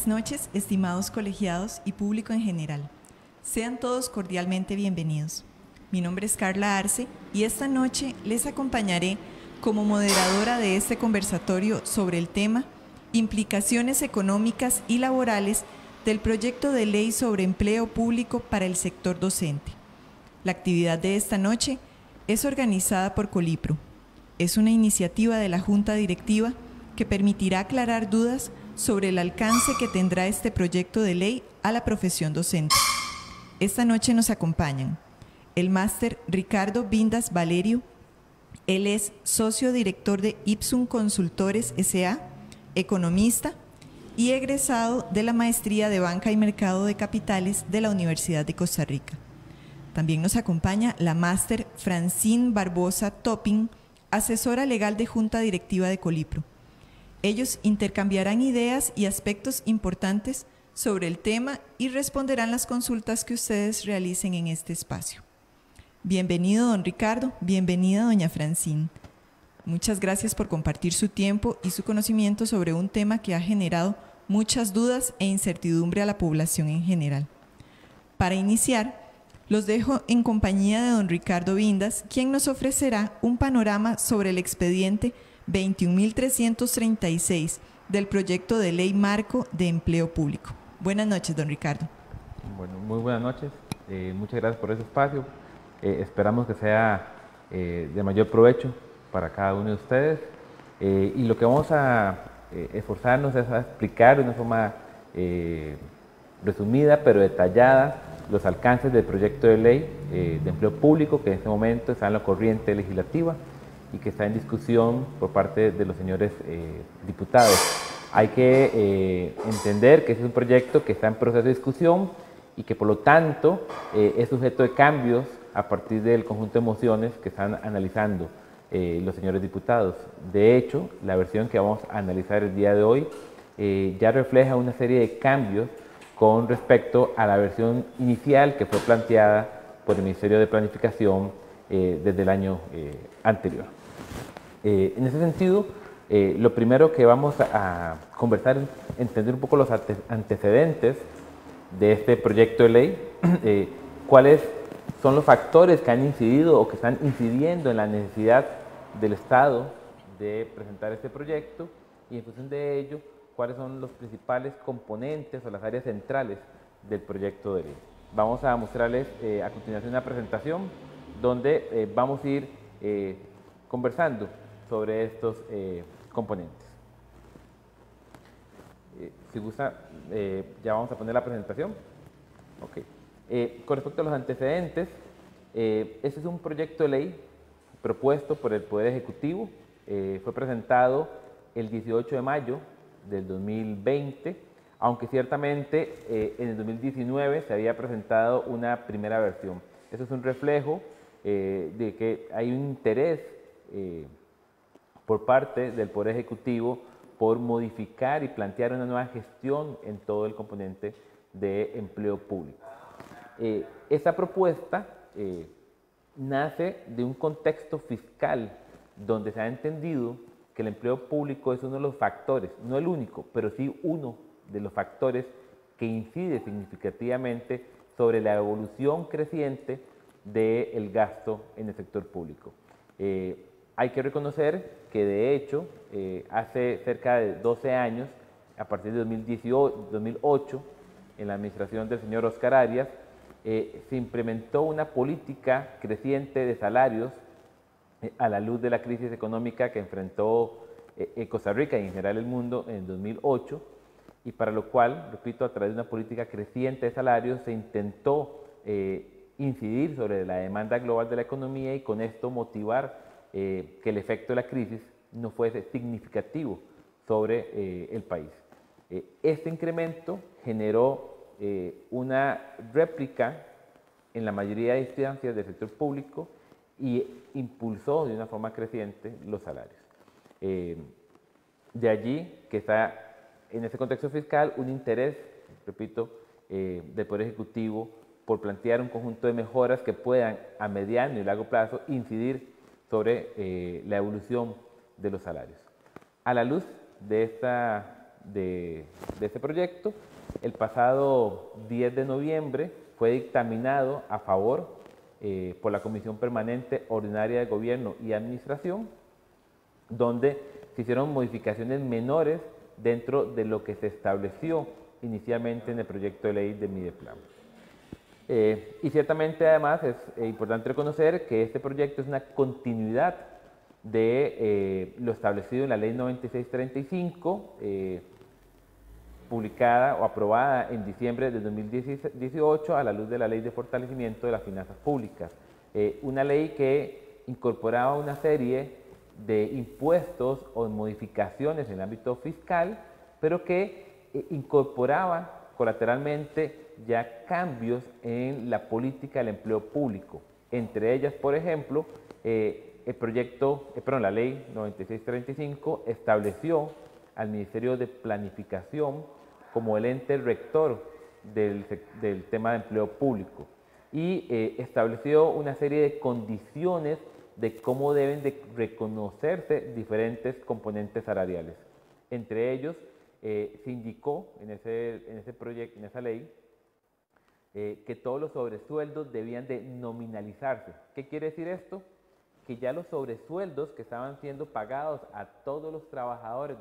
Buenas noches, estimados colegiados y público en general. Sean todos cordialmente bienvenidos. Mi nombre es Carla Arce y esta noche les acompañaré como moderadora de este conversatorio sobre el tema Implicaciones económicas y laborales del proyecto de ley sobre empleo público para el sector docente. La actividad de esta noche es organizada por Colipro. Es una iniciativa de la Junta Directiva que permitirá aclarar dudas sobre el alcance que tendrá este proyecto de ley a la profesión docente. Esta noche nos acompañan el máster Ricardo Vindas Valerio. Él es socio director de Ipsum Consultores S.A., economista y egresado de la Maestría de Banca y Mercado de Capitales de la Universidad de Costa Rica. También nos acompaña la máster Francine Barbosa Topping, asesora legal de Junta Directiva de Colipro. Ellos intercambiarán ideas y aspectos importantes sobre el tema y responderán las consultas que ustedes realicen en este espacio. Bienvenido, don Ricardo. Bienvenida, doña Francine. Muchas gracias por compartir su tiempo y su conocimiento sobre un tema que ha generado muchas dudas e incertidumbre a la población en general. Para iniciar, los dejo en compañía de don Ricardo Vindas, quien nos ofrecerá un panorama sobre el expediente 21.336 del proyecto de ley marco de empleo público. Buenas noches, don Ricardo. Bueno, muy buenas noches. Muchas gracias por ese espacio. Esperamos que sea de mayor provecho para cada uno de ustedes. Y lo que vamos a esforzarnos es a explicar de una forma resumida pero detallada los alcances del proyecto de ley de empleo público que en este momento está en la corriente legislativa y que está en discusión por parte de los señores diputados. Hay que entender que ese es un proyecto que está en proceso de discusión y que por lo tanto es sujeto de cambios a partir del conjunto de mociones que están analizando los señores diputados. De hecho, la versión que vamos a analizar el día de hoy ya refleja una serie de cambios con respecto a la versión inicial que fue planteada por el Ministerio de Planificación desde el año anterior. En ese sentido, lo primero que vamos a conversar es entender un poco los antecedentes de este proyecto de ley, cuáles son los factores que han incidido o que están incidiendo en la necesidad del Estado de presentar este proyecto y en función de ello, cuáles son los principales componentes o las áreas centrales del proyecto de ley. Vamos a mostrarles a continuación una presentación donde vamos a ir conversando sobre estos componentes. Si gusta, ya vamos a poner la presentación. Okay. Con respecto a los antecedentes, este es un proyecto de ley propuesto por el Poder Ejecutivo, fue presentado el 18 de mayo del 2020, aunque ciertamente en el 2019 se había presentado una primera versión. Eso es un reflejo de que hay un interés por parte del Poder Ejecutivo por modificar y plantear una nueva gestión en todo el componente de empleo público. Esta propuesta nace de un contexto fiscal donde se ha entendido que el empleo público es uno de los factores, no el único, pero sí uno de los factores que incide significativamente sobre la evolución creciente del gasto en el sector público. Hay que reconocer que de hecho hace cerca de 12 años, a partir de 2008, en la administración del señor Oscar Arias, se implementó una política creciente de salarios a la luz de la crisis económica que enfrentó Costa Rica y en general el mundo en 2008, y para lo cual, repito, a través de una política creciente de salarios se intentó incidir sobre la demanda global de la economía y con esto motivar que el efecto de la crisis no fuese significativo sobre el país. Este incremento generó una réplica en la mayoría de instancias del sector público y impulsó de una forma creciente los salarios. De allí que está en ese contexto fiscal un interés, repito, del Poder Ejecutivo por plantear un conjunto de mejoras que puedan a mediano y largo plazo incidir sobre la evolución de los salarios. A la luz de este proyecto. El pasado 10 de noviembre fue dictaminado a favor por la Comisión Permanente Ordinaria de Gobierno y Administración, donde se hicieron modificaciones menores dentro de lo que se estableció inicialmente en el proyecto de ley de Mideplan. Y ciertamente además es importante reconocer que este proyecto es una continuidad de lo establecido en la ley 9635, publicada o aprobada en diciembre del 2018 a la luz de la Ley de Fortalecimiento de las Finanzas Públicas. Una ley que incorporaba una serie de impuestos o modificaciones en el ámbito fiscal, pero que incorporaba colateralmente ya cambios en la política del empleo público. Entre ellas, por ejemplo, la ley 9635 estableció al Ministerio de Planificación como el ente rector del tema de empleo público y estableció una serie de condiciones de cómo deben de reconocerse diferentes componentes salariales. Entre ellos, se indicó en esa ley que todos los sobresueldos debían de nominalizarse. ¿Qué quiere decir esto? Que ya los sobresueldos que estaban siendo pagados a todos los trabajadores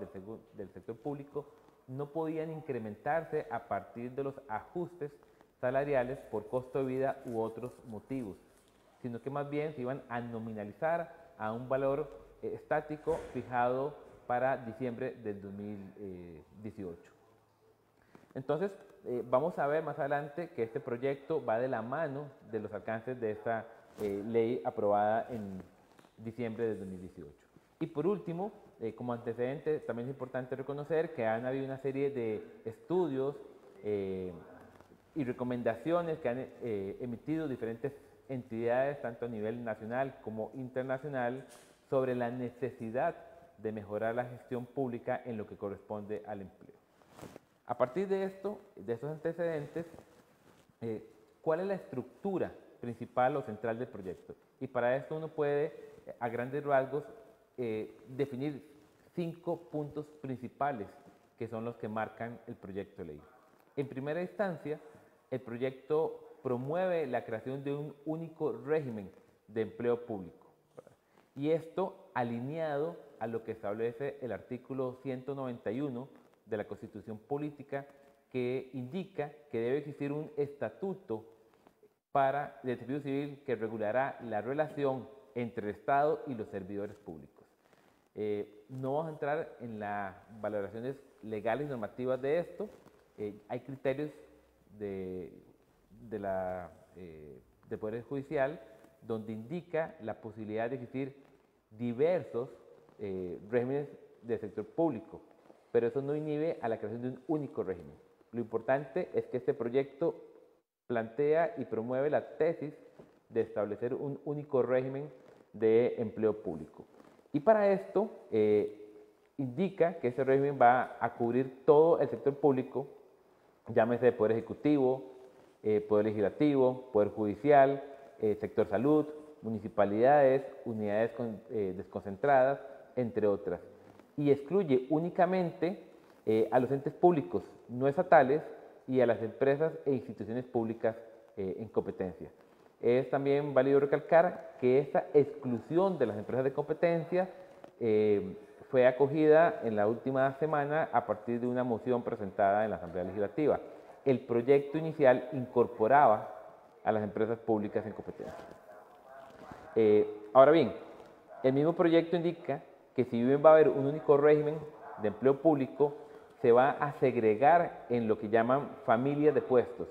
del sector público no podían incrementarse a partir de los ajustes salariales por costo de vida u otros motivos, sino que más bien se iban a nominalizar a un valor estático fijado para diciembre del 2018. Entonces, vamos a ver más adelante que este proyecto va de la mano de los alcances de esta ley aprobada en diciembre del 2018. Y por último, como antecedente, también es importante reconocer que han habido una serie de estudios y recomendaciones que han emitido diferentes entidades, tanto a nivel nacional como internacional, sobre la necesidad de mejorar la gestión pública en lo que corresponde al empleo. A partir de esto, de estos antecedentes, ¿cuál es la estructura principal o central del proyecto? Y para esto uno puede, a grandes rasgos, definir 5 puntos principales que son los que marcan el proyecto de ley. En primera instancia, el proyecto promueve la creación de un único régimen de empleo público, ¿verdad? Y esto alineado a lo que establece el artículo 191 de la Constitución Política, que indica que debe existir un estatuto de servicio civil que regulará la relación entre el Estado y los servidores públicos. No vamos a entrar en las valoraciones legales y normativas de esto. Hay criterios del Poder Judicial donde indica la posibilidad de existir diversos regímenes del sector público, pero eso no inhibe a la creación de un único régimen. Lo importante es que este proyecto plantea y promueve la tesis de establecer un único régimen de empleo público. Y para esto indica que ese régimen va a cubrir todo el sector público, llámese Poder Ejecutivo, Poder Legislativo, Poder Judicial, sector salud, municipalidades, unidades desconcentradas, entre otras. Y excluye únicamente a los entes públicos no estatales y a las empresas e instituciones públicas en competencia. Es también válido recalcar que esta exclusión de las empresas de competencia fue acogida en la última semana a partir de una moción presentada en la Asamblea Legislativa. El proyecto inicial incorporaba a las empresas públicas en competencia. Ahora bien, el mismo proyecto indica que si bien va a haber un único régimen de empleo público, se va a segregar en lo que llaman familias de puestos,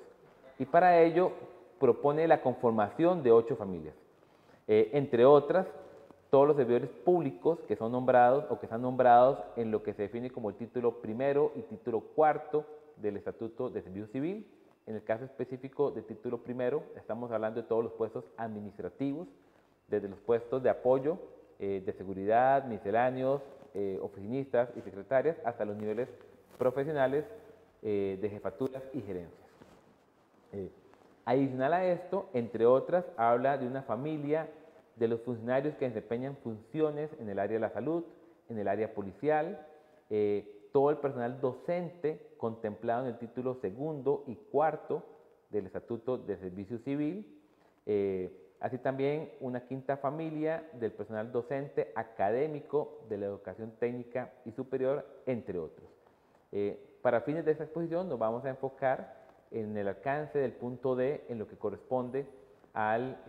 y para ello propone la conformación de 8 familias. Entre otras, todos los servidores públicos que son nombrados o que están nombrados en lo que se define como el título primero y título cuarto del Estatuto de Servicio Civil. En el caso específico del título primero, estamos hablando de todos los puestos administrativos, desde los puestos de apoyo, de seguridad, misceláneos, oficinistas y secretarias, hasta los niveles profesionales de jefaturas y gerencias. Adicional a esto, entre otras, habla de una familia de los funcionarios que desempeñan funciones en el área de la salud, en el área policial, todo el personal docente contemplado en el título segundo y cuarto del Estatuto de Servicio Civil, así también una quinta familia del personal docente académico de la educación técnica y superior, entre otros. Para fines de esta exposición nos vamos a enfocar en el alcance del punto D en lo que corresponde al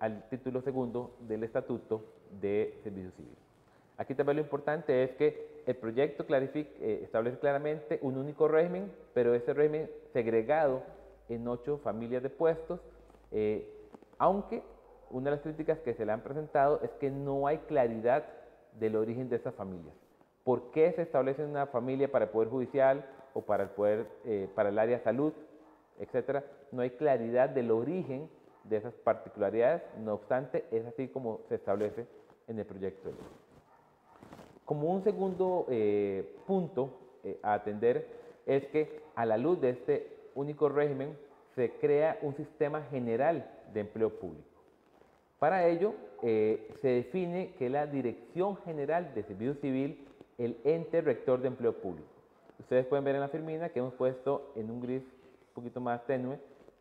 al título segundo del Estatuto de Servicio Civil. Aquí también lo importante es que el proyecto establece claramente un único régimen, pero ese régimen segregado en 8 familias de puestos, aunque una de las críticas que se le han presentado es que no hay claridad del origen de esas familias. ¿Por qué se establece una familia para el Poder Judicial o para el área de salud, etcétera? No hay claridad del origen de esas particularidades, no obstante, es así como se establece en el proyecto de ley. Como un segundo punto a atender es que a la luz de este único régimen se crea un sistema general de empleo público. Para ello se define que la Dirección General de Servicio Civil el ente rector de empleo público. Ustedes pueden ver en la firmina que hemos puesto en un gris un poquito más tenue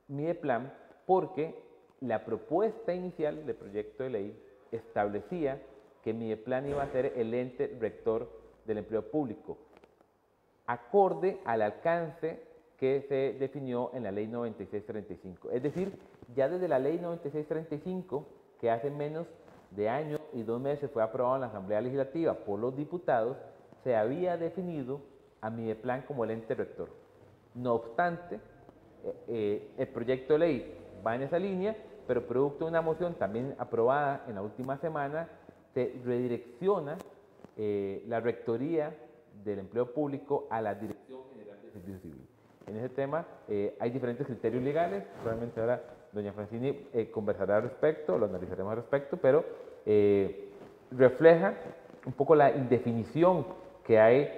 Mideplan, porque la propuesta inicial del proyecto de ley establecía que Mideplan iba a ser el ente rector del empleo público, acorde al alcance que se definió en la ley 9635. Es decir, ya desde la ley 9635, que hace menos de año y 2 meses fue aprobado en la Asamblea Legislativa por los diputados, se había definido a Mideplan como el ente rector. No obstante, el proyecto de ley va en esa línea, pero producto de una moción también aprobada en la última semana, se redirecciona la rectoría del empleo público a la Dirección General de Servicio Civil. En ese tema hay diferentes criterios legales, probablemente ahora doña Francini conversará al respecto, lo analizaremos al respecto, pero refleja un poco la indefinición que hay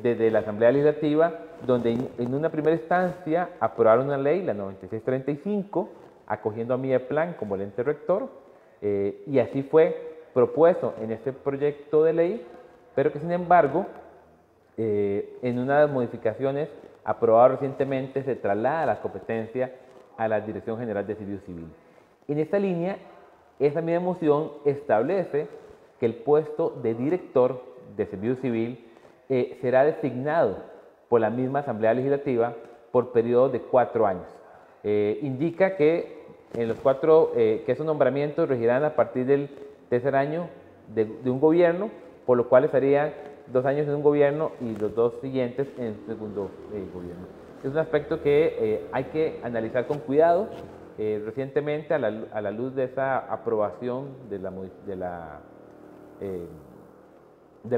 desde la Asamblea Legislativa, donde en una primera instancia aprobaron una ley, la 9635, acogiendo a Mideplan como el ente rector, y así fue propuesto en este proyecto de ley, pero que sin embargo, en una de las modificaciones aprobadas recientemente, se traslada la competencia a la Dirección General de Servicio Civil. En esta línea, esa misma moción establece que el puesto de director de Servicio Civil será designado por la misma Asamblea Legislativa por periodo de 4 años. Indica que que esos nombramientos regirán a partir del tercer año de un gobierno, por lo cual estarían 2 años en un gobierno y los 2 siguientes en el segundo gobierno. Es un aspecto que hay que analizar con cuidado. Recientemente, a la luz de esa aprobación de la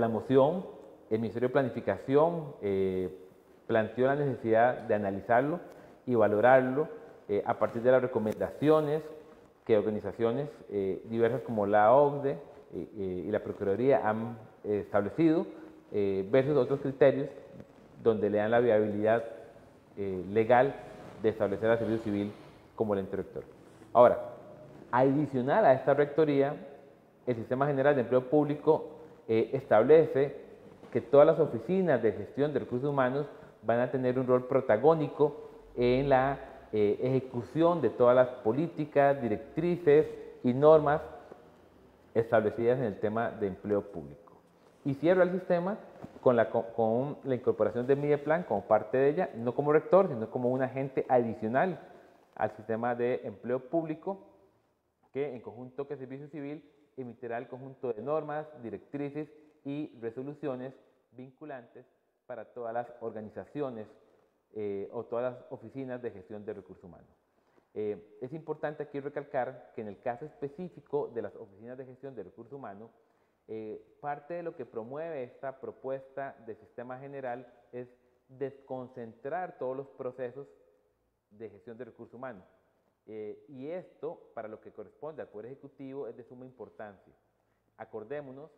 moción, el Ministerio de Planificación planteó la necesidad de analizarlo y valorarlo a partir de las recomendaciones que organizaciones diversas como la OCDE y la Procuraduría han establecido, versus otros criterios donde le dan la viabilidad legal de establecer al Servicio Civil como el ente rector. Ahora, adicional a esta rectoría, el Sistema General de Empleo Público establece que todas las oficinas de gestión de recursos humanos van a tener un rol protagónico en la ejecución de todas las políticas, directrices y normas establecidas en el tema de empleo público. Y cierra el sistema con la incorporación de Mideplan como parte de ella, no como rector, sino como un agente adicional al sistema de empleo público, que en conjunto con Servicio Civil emitirá el conjunto de normas, directrices y resoluciones vinculantes para todas las organizaciones o todas las oficinas de gestión de recursos humanos. Es importante aquí recalcar que en el caso específico de las oficinas de gestión de recursos humanos, parte de lo que promueve esta propuesta de sistema general es desconcentrar todos los procesos de gestión de recursos humanos. Y esto, para lo que corresponde al Poder Ejecutivo, es de suma importancia. Acordémonos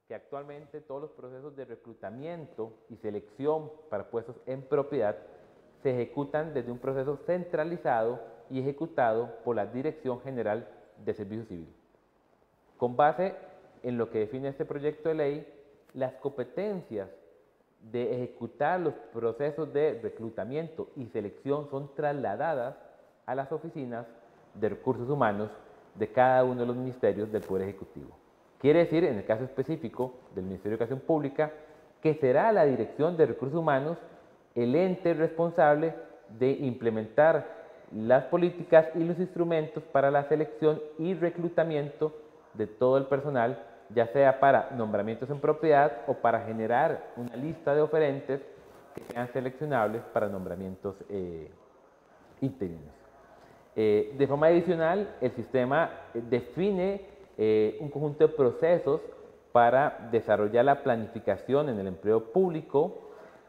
que actualmente todos los procesos de reclutamiento y selección para puestos en propiedad se ejecutan desde un proceso centralizado y ejecutado por la Dirección General de Servicio Civil. Con base en lo que define este proyecto de ley, las competencias de ejecutar los procesos de reclutamiento y selección son trasladadas a las oficinas de recursos humanos de cada uno de los ministerios del Poder Ejecutivo. Quiere decir, en el caso específico del Ministerio de Educación Pública, que será la Dirección de Recursos Humanos el ente responsable de implementar las políticas y los instrumentos para la selección y reclutamiento de todo el personal, ya sea para nombramientos en propiedad o para generar una lista de oferentes que sean seleccionables para nombramientos interinos. De forma adicional, el sistema define un conjunto de procesos para desarrollar la planificación en el empleo público,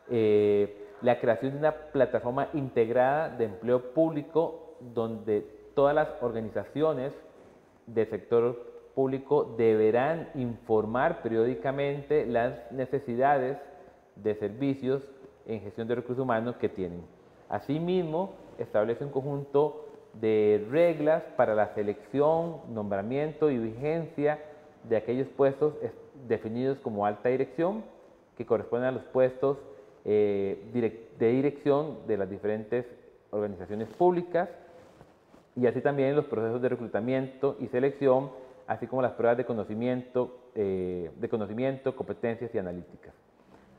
la creación de una plataforma integrada de empleo público donde todas las organizaciones del sector público deberán informar periódicamente las necesidades de servicios en gestión de recursos humanos que tienen. Asimismo, establece un conjunto de reglas para la selección, nombramiento y vigencia de aquellos puestos definidos como alta dirección, que corresponden a los puestos de dirección de las diferentes organizaciones públicas, y así también los procesos de reclutamiento y selección, así como las pruebas de conocimiento, competencias y analíticas.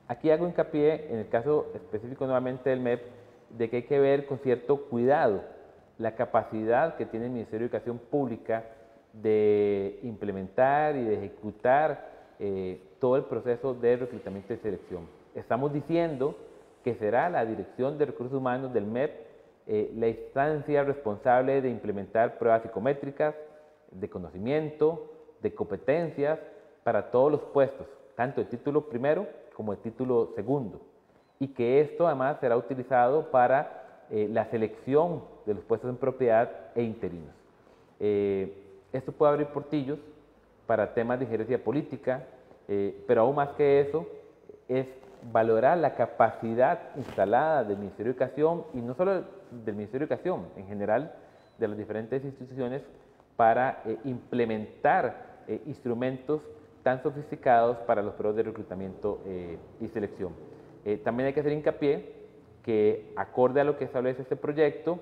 Aquí hago hincapié, en el caso específico nuevamente del MEP, de que hay que ver con cierto cuidado la capacidad que tiene el Ministerio de Educación Pública de implementar y de ejecutar todo el proceso de reclutamiento y selección. Estamos diciendo que será la Dirección de Recursos Humanos del MEP la instancia responsable de implementar pruebas psicométricas, de conocimiento, de competencias para todos los puestos, tanto de título primero como de título segundo, y que esto además será utilizado para la selección de los puestos en propiedad e interinos. Esto puede abrir portillos para temas de injerencia política, pero aún más que eso, es valorar la capacidad instalada del Ministerio de Educación, y no solo del Ministerio de Educación, en general de las diferentes instituciones, para implementar instrumentos tan sofisticados para los procesos de reclutamiento y selección. También hay que hacer hincapié que, acorde a lo que establece este proyecto,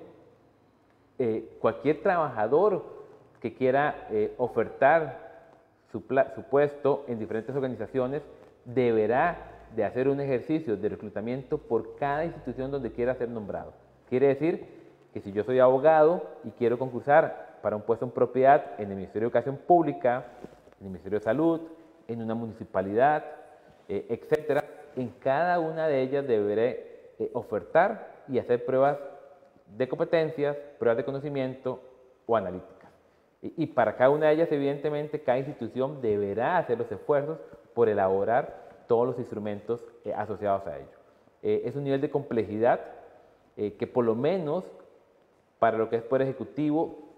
cualquier trabajador que quiera ofertar su puesto en diferentes organizaciones deberá de hacer un ejercicio de reclutamiento por cada institución donde quiera ser nombrado. Quiere decir que si yo soy abogado y quiero concursar para un puesto en propiedad en el Ministerio de Educación Pública, en el Ministerio de Salud, en una municipalidad, etcétera, en cada una de ellas deberé ofertar y hacer pruebas de competencias, pruebas de conocimiento o analíticas. Y para cada una de ellas, evidentemente, cada institución deberá hacer los esfuerzos por elaborar todos los instrumentos asociados a ello. Es un nivel de complejidad que, por lo menos para lo que es Poder Ejecutivo,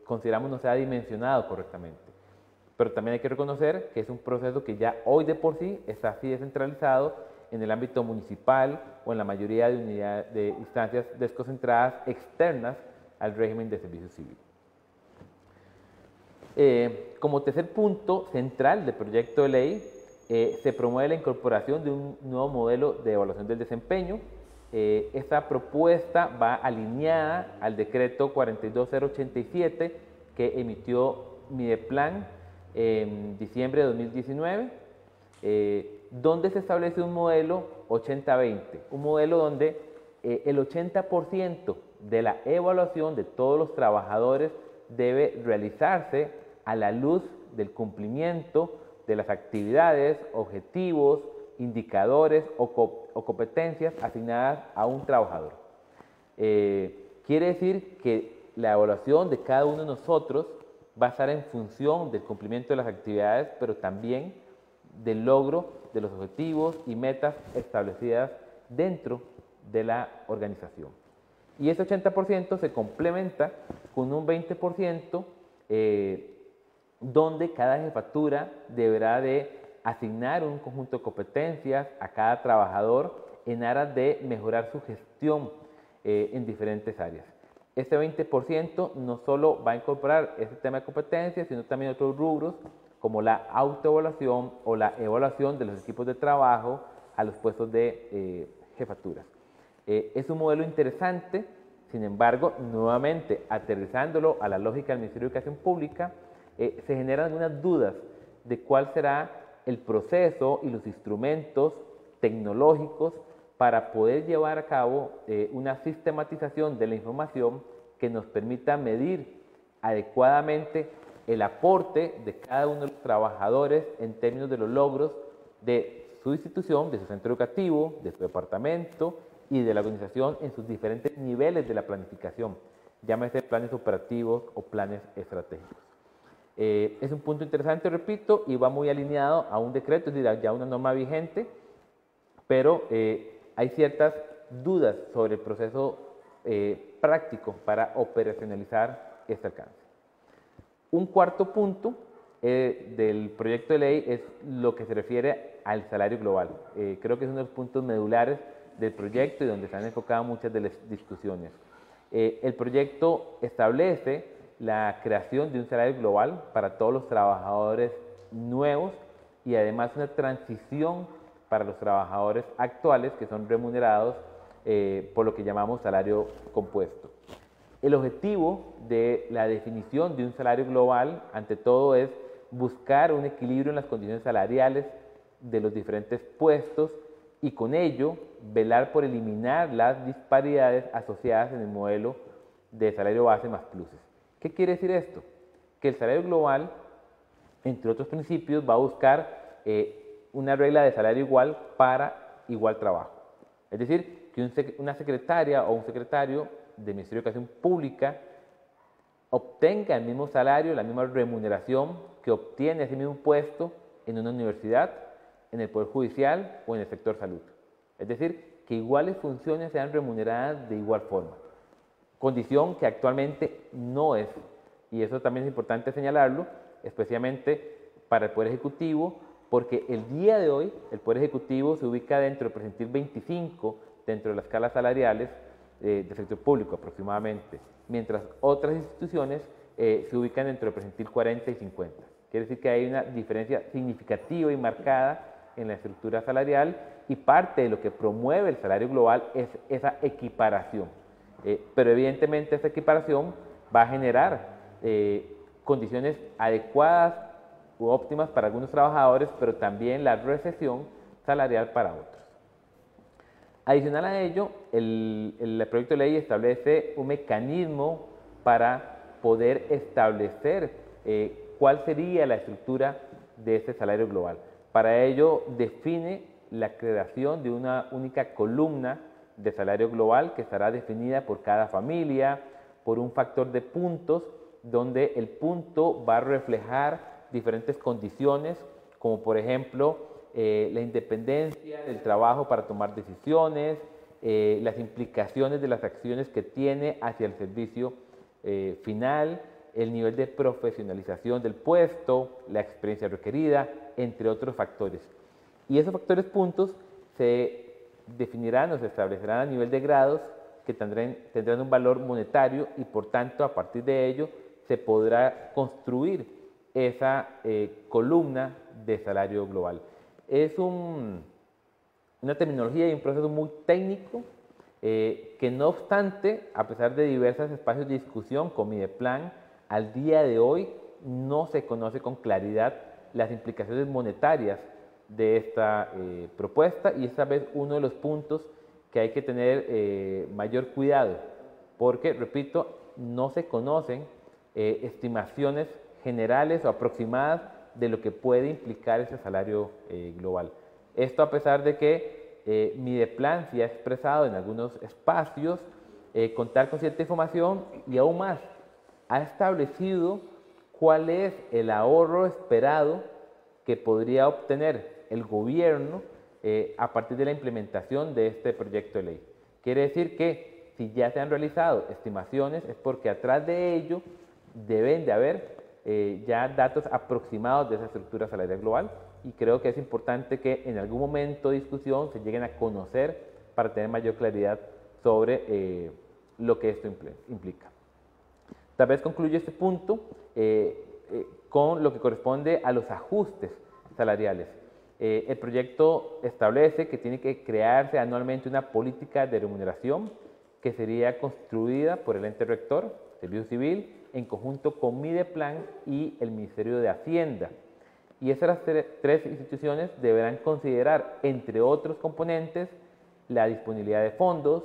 consideramos no se ha dimensionado correctamente. Pero también hay que reconocer que es un proceso que ya hoy de por sí está así descentralizado en el ámbito municipal o en la mayoría de unidades, de instancias desconcentradas externas al régimen de servicio civil. Como tercer punto central del proyecto de ley, se promueve la incorporación de un nuevo modelo de evaluación del desempeño. Esta propuesta va alineada al decreto 42087 que emitió Mideplan en diciembre de 2019, donde se establece un modelo 80-20, un modelo donde el 80% de la evaluación de todos los trabajadores debe realizarse a la luz del cumplimiento de las actividades, objetivos, indicadores o competencias asignadas a un trabajador. Quiere decir que la evaluación de cada uno de nosotros va a estar en función del cumplimiento de las actividades, pero también del logro de los objetivos y metas establecidas dentro de la organización. Y ese 80% se complementa con un 20% donde cada jefatura deberá de asignar un conjunto de competencias a cada trabajador en aras de mejorar su gestión en diferentes áreas. Este 20% no solo va a incorporar este tema de competencias, sino también otros rubros como la autoevaluación o la evaluación de los equipos de trabajo, a los puestos de jefaturas. Es un modelo interesante, sin embargo, nuevamente, aterrizándolo a la lógica del Ministerio de Educación Pública, se generan algunas dudas de cuál será el proceso y los instrumentos tecnológicos para poder llevar a cabo una sistematización de la información que nos permita medir adecuadamente el aporte de cada uno de los trabajadores en términos de los logros de su institución, de su centro educativo, de su departamento y de la organización en sus diferentes niveles de la planificación, llámese planes operativos o planes estratégicos. Es un punto interesante, repito, y va muy alineado a un decreto, es decir, ya una norma vigente, pero hay ciertas dudas sobre el proceso práctico para operacionalizar este alcance. Un cuarto punto del proyecto de ley es lo que se refiere al salario global. Creo que es uno de los puntos medulares del proyecto y donde se han enfocado muchas de las discusiones. El proyecto establece la creación de un salario global para todos los trabajadores nuevos y además una transición para los trabajadores actuales que son remunerados por lo que llamamos salario compuesto. El objetivo de la definición de un salario global, ante todo, es buscar un equilibrio en las condiciones salariales de los diferentes puestos y con ello velar por eliminar las disparidades asociadas en el modelo de salario base más pluses. ¿Qué quiere decir esto? Que el salario global, entre otros principios, va a buscar una regla de salario igual para igual trabajo. Es decir, que una secretaria o un secretario del Ministerio de Educación Pública obtenga el mismo salario, la misma remuneración que obtiene ese mismo puesto en una universidad, en el Poder Judicial o en el sector salud. Es decir, que iguales funciones sean remuneradas de igual forma, condición que actualmente no es, y eso también es importante señalarlo, especialmente para el Poder Ejecutivo, porque el día de hoy el Poder Ejecutivo se ubica dentro del percentil 25 dentro de las escalas salariales del sector público aproximadamente, mientras otras instituciones se ubican dentro del percentil 40 y 50. Quiere decir que hay una diferencia significativa y marcada en la estructura salarial y parte de lo que promueve el salario global es esa equiparación. Pero evidentemente esa equiparación va a generar condiciones adecuadas u óptimas para algunos trabajadores, pero también la recesión salarial para otros. Adicional a ello, el proyecto de ley establece un mecanismo para poder establecer cuál sería la estructura de este salario global. Para ello, define la creación de una única columna de salario global que estará definida por cada familia, por un factor de puntos, donde el punto va a reflejar diferentes condiciones, como por ejemplo, la independencia del trabajo para tomar decisiones, las implicaciones de las acciones que tiene hacia el servicio final, el nivel de profesionalización del puesto, la experiencia requerida, entre otros factores. Y esos factores puntos se definirán o se establecerán a nivel de grados que tendrán un valor monetario y por tanto a partir de ello se podrá construir esa columna de salario global. Es una terminología y un proceso muy técnico que no obstante, a pesar de diversos espacios de discusión con Mideplan, al día de hoy no se conoce con claridad las implicaciones monetarias de esta propuesta y esta vez uno de los puntos que hay que tener mayor cuidado porque, repito, no se conocen estimaciones generales o aproximadas de lo que puede implicar ese salario global. Esto a pesar de que Mideplan sí ha expresado en algunos espacios contar con cierta información y aún más, ha establecido cuál es el ahorro esperado que podría obtener el gobierno a partir de la implementación de este proyecto de ley. Quiere decir que si ya se han realizado estimaciones es porque atrás de ello deben de haber ya datos aproximados de esa estructura salarial global y creo que es importante que en algún momento de discusión se lleguen a conocer para tener mayor claridad sobre lo que esto implica. Tal vez concluyo este punto con lo que corresponde a los ajustes salariales. El proyecto establece que tiene que crearse anualmente una política de remuneración que sería construida por el ente rector, Servicio Civil, en conjunto con Mideplan y el Ministerio de Hacienda. Y esas tres instituciones deberán considerar, entre otros componentes, la disponibilidad de fondos,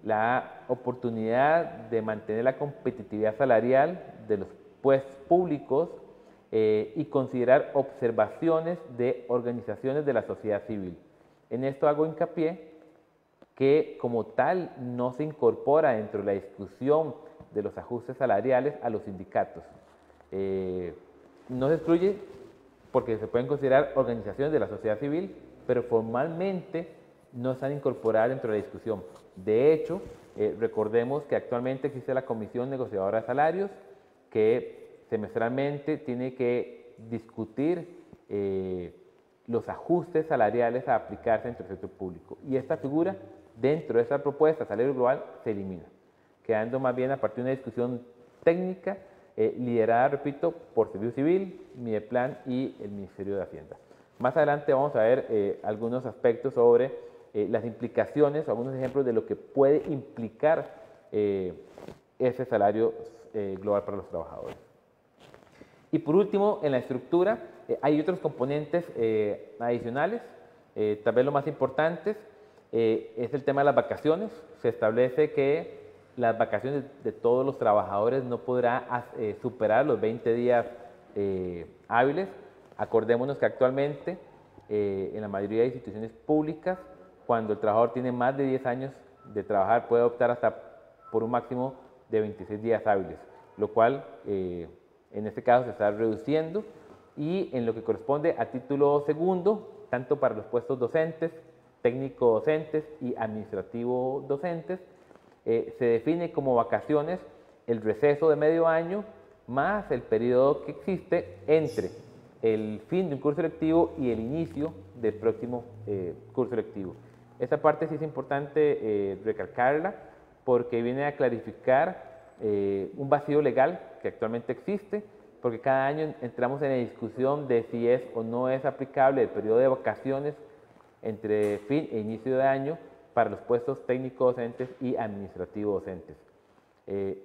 la oportunidad de mantener la competitividad salarial de los puestos públicos y considerar observaciones de organizaciones de la sociedad civil. En esto hago hincapié que como tal no se incorpora dentro de la discusión de los ajustes salariales a los sindicatos. No se excluye porque se pueden considerar organizaciones de la sociedad civil, pero formalmente no están incorporadas dentro de la discusión. De hecho, recordemos que actualmente existe la Comisión Negociadora de Salarios que semestralmente tiene que discutir los ajustes salariales a aplicarse dentro del sector público. Y esta figura, dentro de esta propuesta de salario global, se elimina, quedando más bien a partir de una discusión técnica liderada, repito, por Servicio Civil, Mideplan y el Ministerio de Hacienda. Más adelante vamos a ver algunos aspectos sobre las implicaciones, algunos ejemplos de lo que puede implicar ese salario global para los trabajadores. Y por último, en la estructura hay otros componentes adicionales, tal vez los más importantes es el tema de las vacaciones. Se establece que las vacaciones de todos los trabajadores no podrá superar los 20 días hábiles. Acordémonos que actualmente en la mayoría de instituciones públicas, cuando el trabajador tiene más de 10 años de trabajar, puede optar hasta por un máximo de 26 días hábiles, lo cual en este caso se está reduciendo. Y en lo que corresponde a título segundo, tanto para los puestos docentes, técnico docentes y administrativo docentes, se define como vacaciones el receso de medio año más el periodo que existe entre el fin de un curso lectivo y el inicio del próximo curso lectivo. Esta parte sí es importante recalcarla porque viene a clarificar un vacío legal que actualmente existe, porque cada año entramos en la discusión de si es o no es aplicable el periodo de vacaciones entre fin e inicio de año para los puestos técnico docentes y administrativo docentes.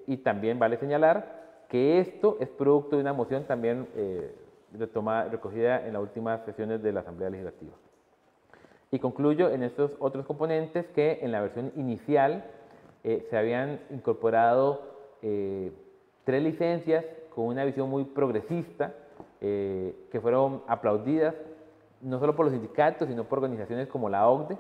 Y también vale señalar que esto es producto de una moción también recogida en las últimas sesiones de la Asamblea Legislativa. Y concluyo en estos otros componentes que en la versión inicial se habían incorporado 3 licencias con una visión muy progresista que fueron aplaudidas no solo por los sindicatos, sino por organizaciones como la OCDE.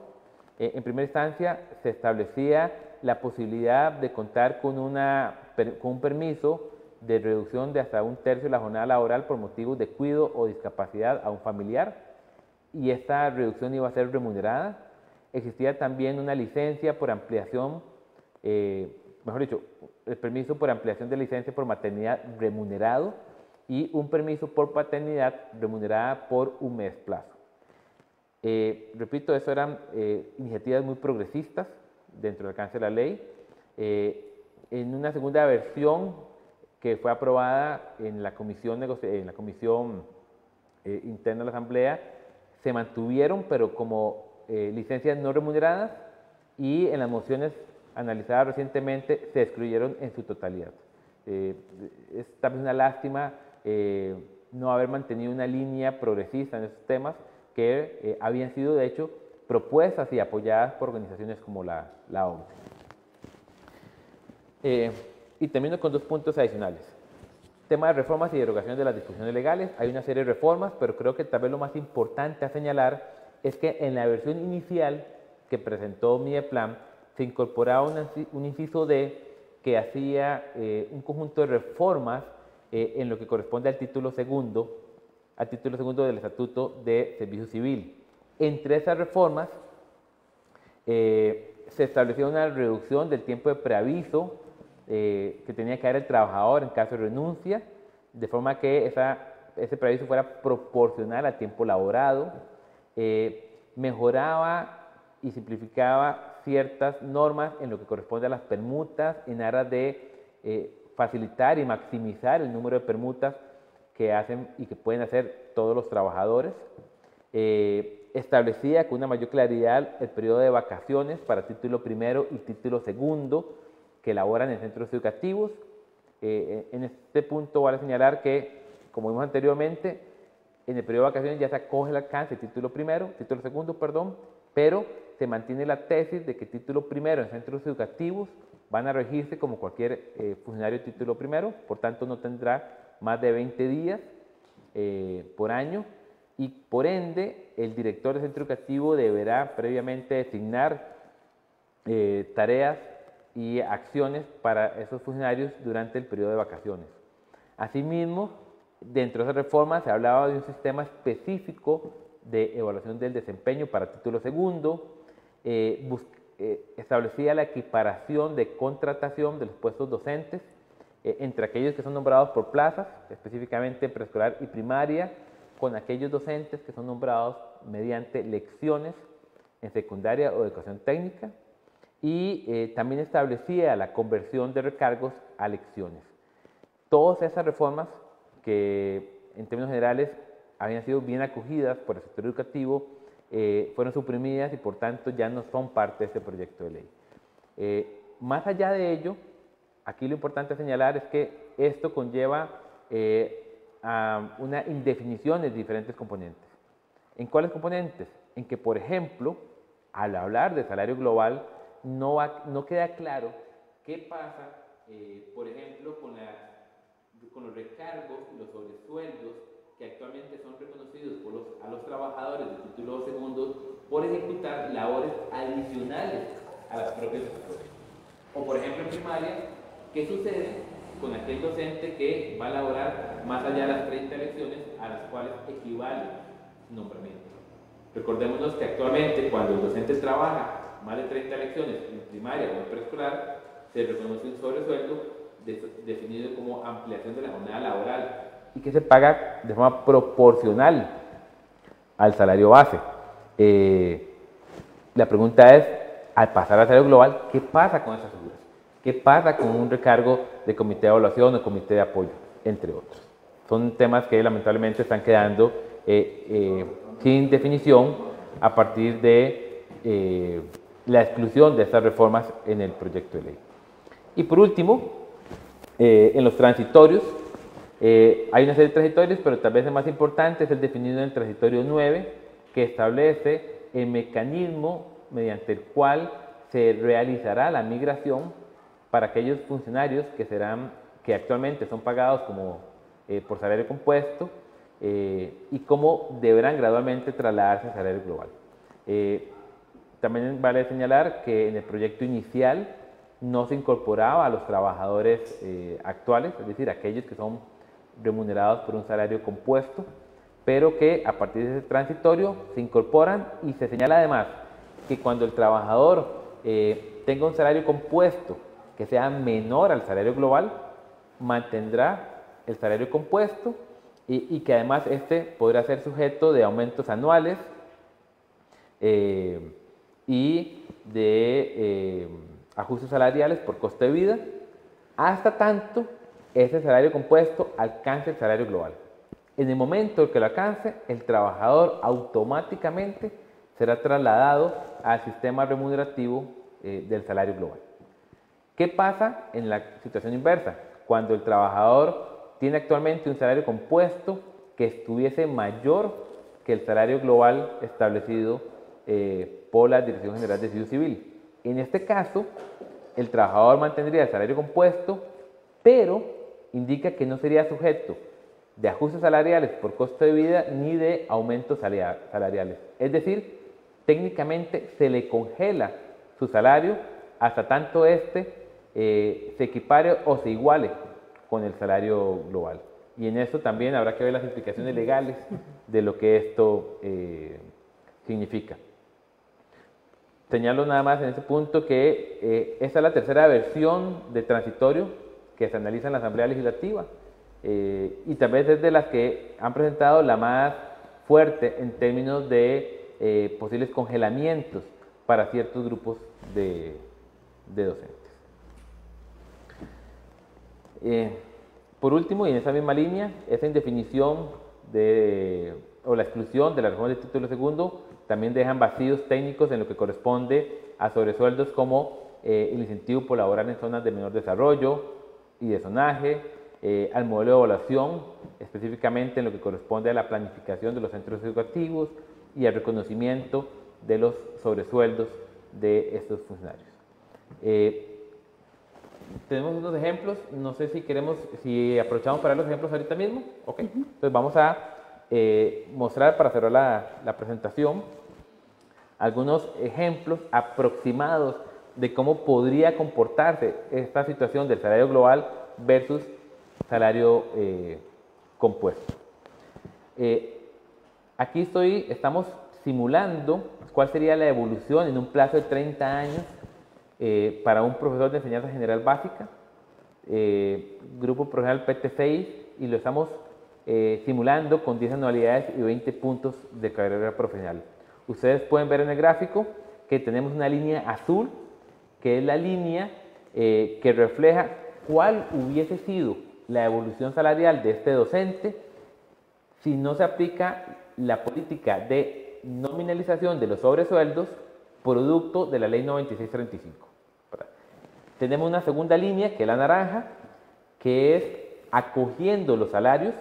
En primera instancia se establecía la posibilidad de contar con un permiso de reducción de hasta 1/3 de la jornada laboral por motivos de cuidado o discapacidad a un familiar, y esta reducción iba a ser remunerada. Existía también una licencia por ampliación, mejor dicho, el permiso por ampliación de licencia por maternidad remunerado y un permiso por paternidad remunerada por un mes plazo. Repito, eso eran iniciativas muy progresistas dentro del alcance de la ley. En una segunda versión que fue aprobada en la comisión interna de la Asamblea, se mantuvieron, pero como licencias no remuneradas, y en las mociones analizadas recientemente se excluyeron en su totalidad. Es también una lástima no haber mantenido una línea progresista en estos temas que habían sido de hecho propuestas y apoyadas por organizaciones como la OCDE. Y termino con 2 puntos adicionales. Tema de reformas y derogaciones de las disposiciones legales. Hay una serie de reformas, pero creo que tal vez lo más importante a señalar es que en la versión inicial que presentó Mideplan se incorporaba un inciso D que hacía un conjunto de reformas en lo que corresponde al título segundo del Estatuto de Servicio Civil. Entre esas reformas se estableció una reducción del tiempo de preaviso que tenía que dar el trabajador en caso de renuncia, de forma que ese preaviso fuera proporcional al tiempo laborado. Mejoraba y simplificaba ciertas normas en lo que corresponde a las permutas en aras de facilitar y maximizar el número de permutas que hacen y que pueden hacer todos los trabajadores. establecía con una mayor claridad el periodo de vacaciones para título primero y título segundo que elaboran en centros educativos. En este punto vale señalar que, como vimos anteriormente, en el periodo de vacaciones ya se acoge el alcance de título segundo, pero se mantiene la tesis de que título primero en centros educativos van a regirse como cualquier funcionario de título primero, por tanto no tendrá más de 20 días por año y por ende el director del centro educativo deberá previamente designar tareas y acciones para esos funcionarios durante el periodo de vacaciones. Asimismo, dentro de esa reforma se hablaba de un sistema específico de evaluación del desempeño para título segundo, establecía la equiparación de contratación de los puestos docentes entre aquellos que son nombrados por plazas, específicamente en preescolar y primaria, con aquellos docentes que son nombrados mediante lecciones en secundaria o educación técnica, y también establecía la conversión de recargos a lecciones. Todas esas reformas que en términos generales habían sido bien acogidas por el sector educativo fueron suprimidas y por tanto ya no son parte de este proyecto de ley. Más allá de ello, aquí lo importante señalar es que esto conlleva a una indefinición de diferentes componentes. ¿En cuáles componentes? En que, por ejemplo, al hablar de salario global, no queda claro qué pasa, por ejemplo, con los recargos, los sobresueldos que actualmente son reconocidos a los trabajadores de título segundo por ejecutar labores adicionales a las propias escuelas. O, por ejemplo, en primaria, ¿qué sucede con aquel docente que va a elaborar más allá de las 30 lecciones a las cuales equivale su nombramiento? Recordémonos que actualmente cuando el docente trabaja más de 30 lecciones en primaria o en preescolar, se reconoce un sobresueldo definido como ampliación de la jornada laboral y que se paga de forma proporcional al salario base. La pregunta es, al pasar al salario global, ¿qué pasa con esas figuras? ¿Qué pasa con un recargo de comité de evaluación o comité de apoyo, entre otros? Son temas que lamentablemente están quedando sin definición a partir de la exclusión de estas reformas en el proyecto de ley. Y por último, en los transitorios, hay una serie de transitorios, pero tal vez el más importante es el definido en el transitorio 9, que establece el mecanismo mediante el cual se realizará la migración para aquellos funcionarios que actualmente son pagados por salario compuesto y cómo deberán gradualmente trasladarse al salario global. También vale señalar que en el proyecto inicial no se incorporaba a los trabajadores actuales, es decir, aquellos que son remunerados por un salario compuesto, pero que a partir de ese transitorio se incorporan y se señala además que cuando el trabajador tenga un salario compuesto que sea menor al salario global, mantendrá el salario compuesto y que además este podrá ser sujeto de aumentos anuales y de ajustes salariales por coste de vida, hasta tanto ese salario compuesto alcance el salario global. En el momento en que lo alcance, el trabajador automáticamente será trasladado al sistema remunerativo del salario global. ¿Qué pasa en la situación inversa? Cuando el trabajador tiene actualmente un salario compuesto que estuviese mayor que el salario global establecido por la Dirección General de Servicio Civil. En este caso, el trabajador mantendría el salario compuesto, pero indica que no sería sujeto de ajustes salariales por costo de vida ni de aumentos salariales. Es decir, técnicamente se le congela su salario hasta tanto se equipare o se iguale con el salario global. Y en eso también habrá que ver las implicaciones legales de lo que esto significa. Señalo nada más en ese punto que esta es la tercera versión de transitorio que se analiza en la Asamblea Legislativa y tal vez es de las que han presentado la más fuerte en términos de posibles congelamientos para ciertos grupos de docentes. Por último, y en esa misma línea, esa indefinición de o la exclusión de la reforma del título segundo también dejan vacíos técnicos en lo que corresponde a sobresueldos como el incentivo por laborar en zonas de menor desarrollo y de zonaje, al modelo de evaluación, específicamente en lo que corresponde a la planificación de los centros educativos y al reconocimiento de los sobresueldos de estos funcionarios. Tenemos unos ejemplos, no sé si aprovechamos para los ejemplos ahorita mismo. Ok, entonces vamos a mostrar para cerrar la presentación algunos ejemplos aproximados de cómo podría comportarse esta situación del salario global versus salario compuesto. Aquí estamos simulando cuál sería la evolución en un plazo de 30 años para un profesor de enseñanza general básica, grupo profesional PT6, y lo estamos simulando con 10 anualidades y 20 puntos de carrera profesional. Ustedes pueden ver en el gráfico que tenemos una línea azul, que es la línea que refleja cuál hubiese sido la evolución salarial de este docente si no se aplica la política de nominalización de los sobresueldos producto de la ley 9635. Tenemos una segunda línea, que es la naranja, que es acogiendo los salarios,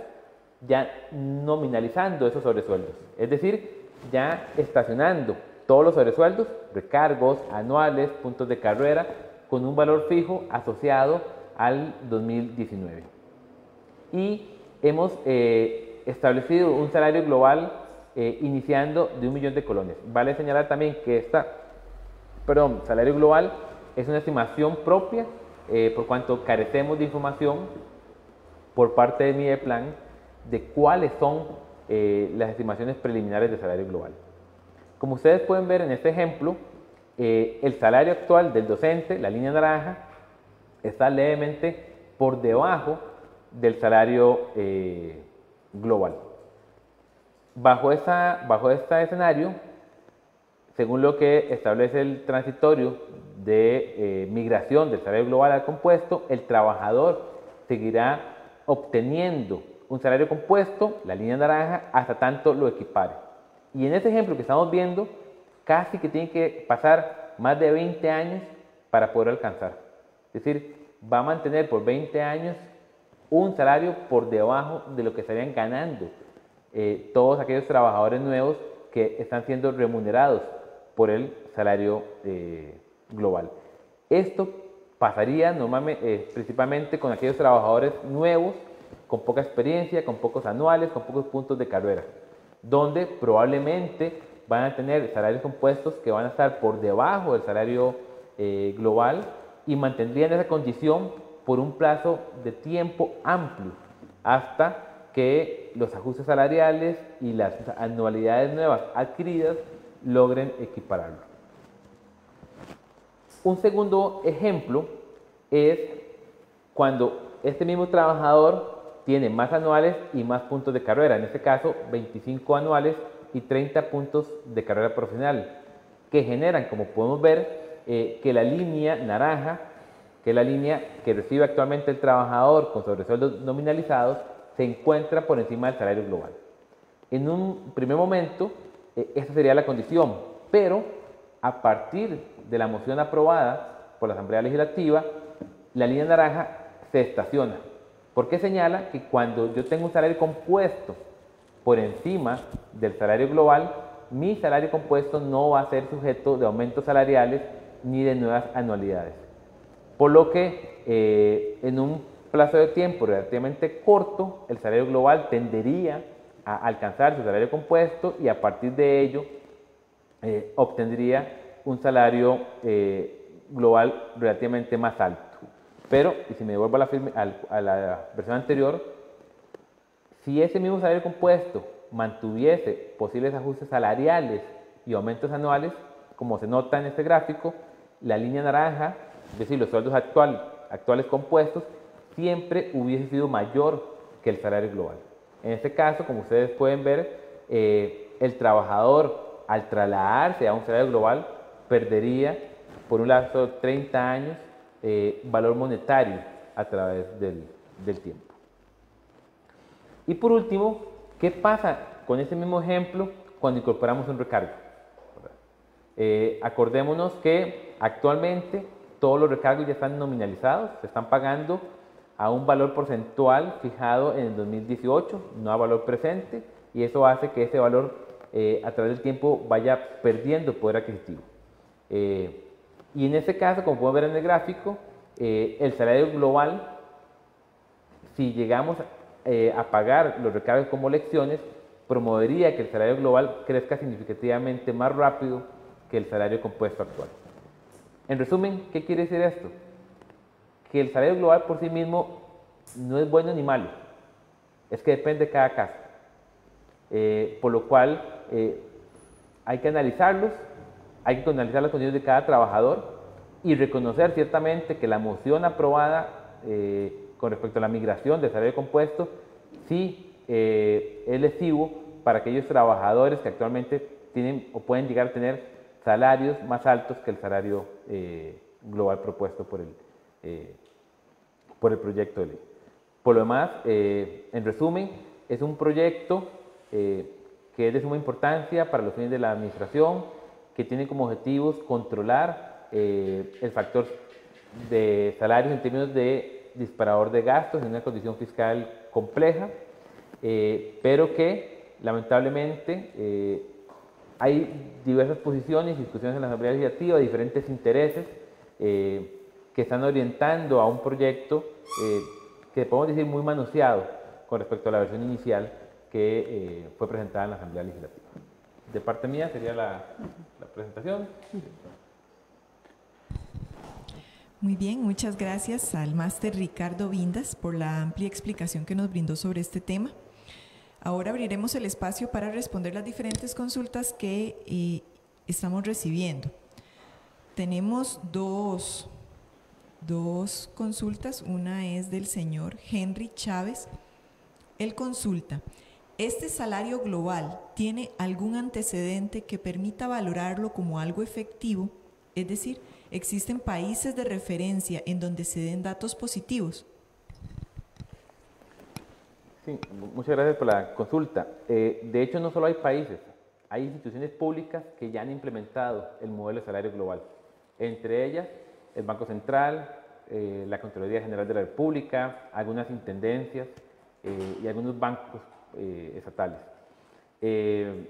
ya nominalizando esos sobresueldos, es decir, ya estacionando todos los sobresueldos, recargos, anuales, puntos de carrera, con un valor fijo asociado al 2019. Y hemos establecido un salario global iniciando de 1 millón de colones. Vale señalar también que salario global es una estimación propia, por cuanto carecemos de información por parte de Mideplan de cuáles son las estimaciones preliminares de salario global. Como ustedes pueden ver en este ejemplo, el salario actual del docente, la línea naranja, está levemente por debajo del salario global. Bajo este escenario, según lo que establece el transitorio de migración del salario global al compuesto, el trabajador seguirá obteniendo un salario compuesto, la línea naranja, hasta tanto lo equipare. Y en este ejemplo que estamos viendo, casi que tiene que pasar más de 20 años para poder alcanzar. Es decir, va a mantener por 20 años un salario por debajo de lo que estarían ganando todos aquellos trabajadores nuevos que están siendo remunerados por el salario global. Esto pasaría normalmente, principalmente con aquellos trabajadores nuevos, con poca experiencia, con pocos anuales, con pocos puntos de carrera, donde probablemente van a tener salarios compuestos que van a estar por debajo del salario global y mantendrían esa condición por un plazo de tiempo amplio hasta que los ajustes salariales y las anualidades nuevas adquiridas logren equipararlo. Un segundo ejemplo es cuando este mismo trabajador tiene más anuales y más puntos de carrera, en este caso 25 anuales y 30 puntos de carrera profesional, que generan, como podemos ver, que la línea naranja, que es la línea que recibe actualmente el trabajador con sobresueldos nominalizados, se encuentra por encima del salario global. En un primer momento, esta sería la condición, pero a partir de la moción aprobada por la Asamblea Legislativa, la línea naranja se estaciona, porque señala que cuando yo tengo un salario compuesto por encima del salario global, mi salario compuesto no va a ser sujeto de aumentos salariales ni de nuevas anualidades. Por lo que en un plazo de tiempo relativamente corto, el salario global tendería a alcanzar su salario compuesto y a partir de ello obtendría un salario global relativamente más alto. Pero, y si me devuelvo a la versión anterior, si ese mismo salario compuesto mantuviese posibles ajustes salariales y aumentos anuales, como se nota en este gráfico, la línea naranja, es decir, los sueldos actuales compuestos, siempre hubiese sido mayor que el salario global. En este caso, como ustedes pueden ver, el trabajador, al trasladarse a un salario global, perdería por un lapso de 30 años valor monetario a través del tiempo. Y por último, ¿qué pasa con ese mismo ejemplo cuando incorporamos un recargo. Acordémonos que actualmente todos los recargos ya están nominalizados, se están pagando a un valor porcentual fijado en el 2018, no a valor presente, y eso hace que ese valor a través del tiempo vaya perdiendo poder adquisitivo. Y en este caso, como podemos ver en el gráfico, el salario global, si llegamos a pagar los recargos como lecciones, promovería que el salario global crezca significativamente más rápido que el salario compuesto actual. En resumen, ¿qué quiere decir esto? Que el salario global por sí mismo no es bueno ni malo, es que depende de cada caso. Por lo cual hay que analizarlos, hay que analizar las condiciones de cada trabajador y reconocer ciertamente que la moción aprobada con respecto a la migración del salario compuesto sí es lesivo para aquellos trabajadores que actualmente tienen o pueden llegar a tener salarios más altos que el salario global propuesto por el proyecto de ley. Por lo demás, en resumen, es un proyecto que es de suma importancia para los fines de la administración, que tiene como objetivos controlar el factor de salarios en términos de disparador de gastos en una condición fiscal compleja, pero que lamentablemente hay diversas posiciones y discusiones en la Asamblea Legislativa, diferentes intereses que están orientando a un proyecto que podemos decir muy manoseado con respecto a la versión inicial que fue presentada en la Asamblea Legislativa. De parte mía sería la presentación. Muy bien, muchas gracias al máster Ricardo Vindas por la amplia explicación que nos brindó sobre este tema. Ahora abriremos el espacio para responder las diferentes consultas que estamos recibiendo. Tenemos dos consultas. Una es del señor Henry Chávez. Él consulta: ¿este salario global tiene algún antecedente que permita valorarlo como algo efectivo? Es decir, ¿existen países de referencia en donde se den datos positivos? Sí, muchas gracias por la consulta. De hecho, no solo hay países, hay instituciones públicas que ya han implementado el modelo de salario global. Entre ellas, el Banco Central, la Contraloría General de la República, algunas intendencias y algunos bancos estatales. En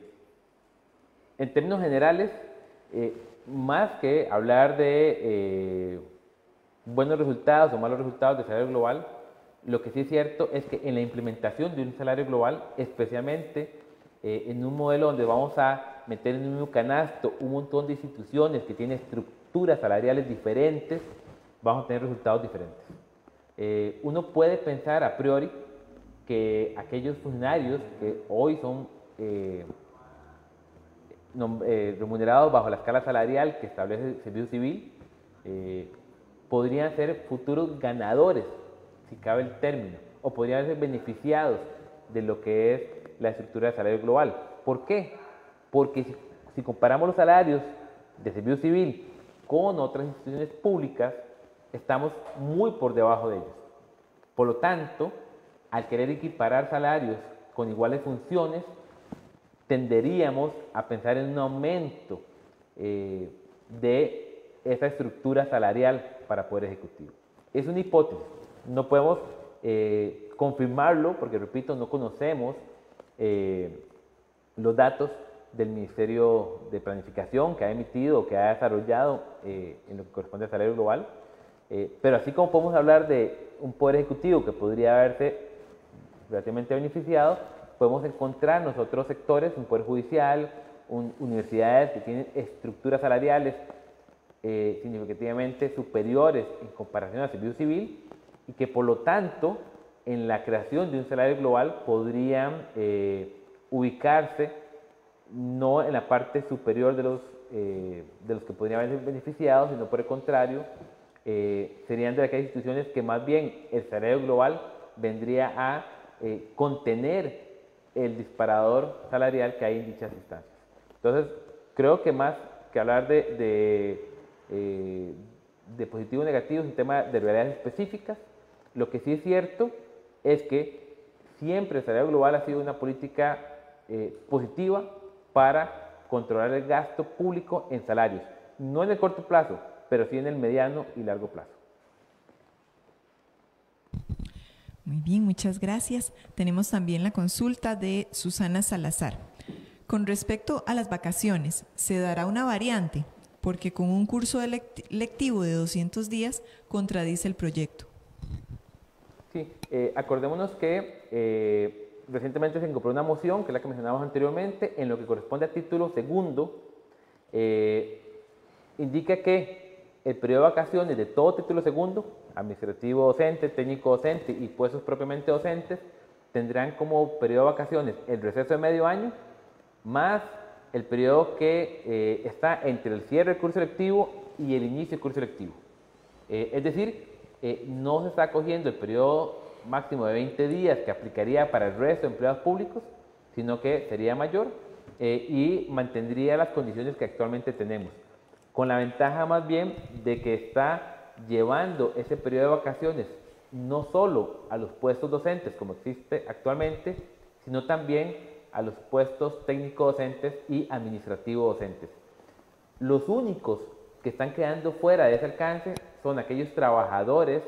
términos generales, más que hablar de buenos resultados o malos resultados de salario global, lo que sí es cierto es que en la implementación de un salario global, especialmente en un modelo donde vamos a meter en un mismo canasto un montón de instituciones que tienen estructuras salariales diferentes, vamos a tener resultados diferentes. Uno puede pensar a priori que aquellos funcionarios que hoy son remunerados bajo la escala salarial que establece el Servicio Civil podrían ser futuros ganadores, si cabe el término, o podrían ser beneficiados de lo que es la estructura de salario global. ¿Por qué? Porque si comparamos los salarios de Servicio Civil con otras instituciones públicas, estamos muy por debajo de ellos. Por lo tanto, al querer equiparar salarios con iguales funciones, tenderíamos a pensar en un aumento de esa estructura salarial para Poder Ejecutivo. Es una hipótesis, no podemos confirmarlo porque, repito, no conocemos los datos del Ministerio de Planificación que ha emitido o que ha desarrollado en lo que corresponde al salario global, pero así como podemos hablar de un Poder Ejecutivo que podría haberse relativamente beneficiado, podemos encontrarnos otros sectores, un Poder Judicial, universidades que tienen estructuras salariales significativamente superiores en comparación al Servicio Civil y que por lo tanto en la creación de un salario global podrían ubicarse no en la parte superior de los que podrían haber beneficiado, sino por el contrario, serían de aquellas instituciones que más bien el salario global vendría a contener el disparador salarial que hay en dichas instancias. Entonces, creo que más que hablar de positivos y negativos, es un tema de realidades específicas. Lo que sí es cierto es que siempre el salario global ha sido una política positiva para controlar el gasto público en salarios. No en el corto plazo, pero sí en el mediano y largo plazo. Muy bien, muchas gracias. Tenemos también la consulta de Susana Salazar. Con respecto a las vacaciones, ¿se dará una variante? Porque con un curso lectivo de 200 días contradice el proyecto. Sí, acordémonos que recientemente se incorporó una moción, que es la que mencionamos anteriormente, en lo que corresponde a título segundo, indica que el periodo de vacaciones de todo título segundo, administrativo docente, técnico docente y puestos propiamente docentes, tendrán como periodo de vacaciones el receso de medio año, más el periodo que está entre el cierre del curso lectivo y el inicio del curso lectivo. Es decir, no se está acogiendo el periodo máximo de 20 días que aplicaría para el resto de empleados públicos, sino que sería mayor y mantendría las condiciones que actualmente tenemos, con la ventaja más bien de que está llevando ese periodo de vacaciones no solo a los puestos docentes como existe actualmente, sino también a los puestos técnico-docentes y administrativo-docentes. Los únicos que están quedando fuera de ese alcance son aquellos trabajadores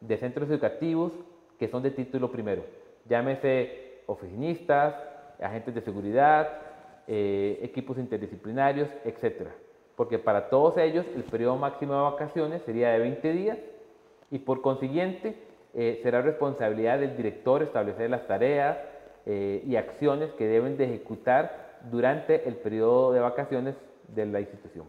de centros educativos que son de título primero, llámese oficinistas, agentes de seguridad, equipos interdisciplinarios, etc. Porque para todos ellos el periodo máximo de vacaciones sería de 20 días y por consiguiente será responsabilidad del director establecer las tareas y acciones que deben de ejecutar durante el periodo de vacaciones de la institución.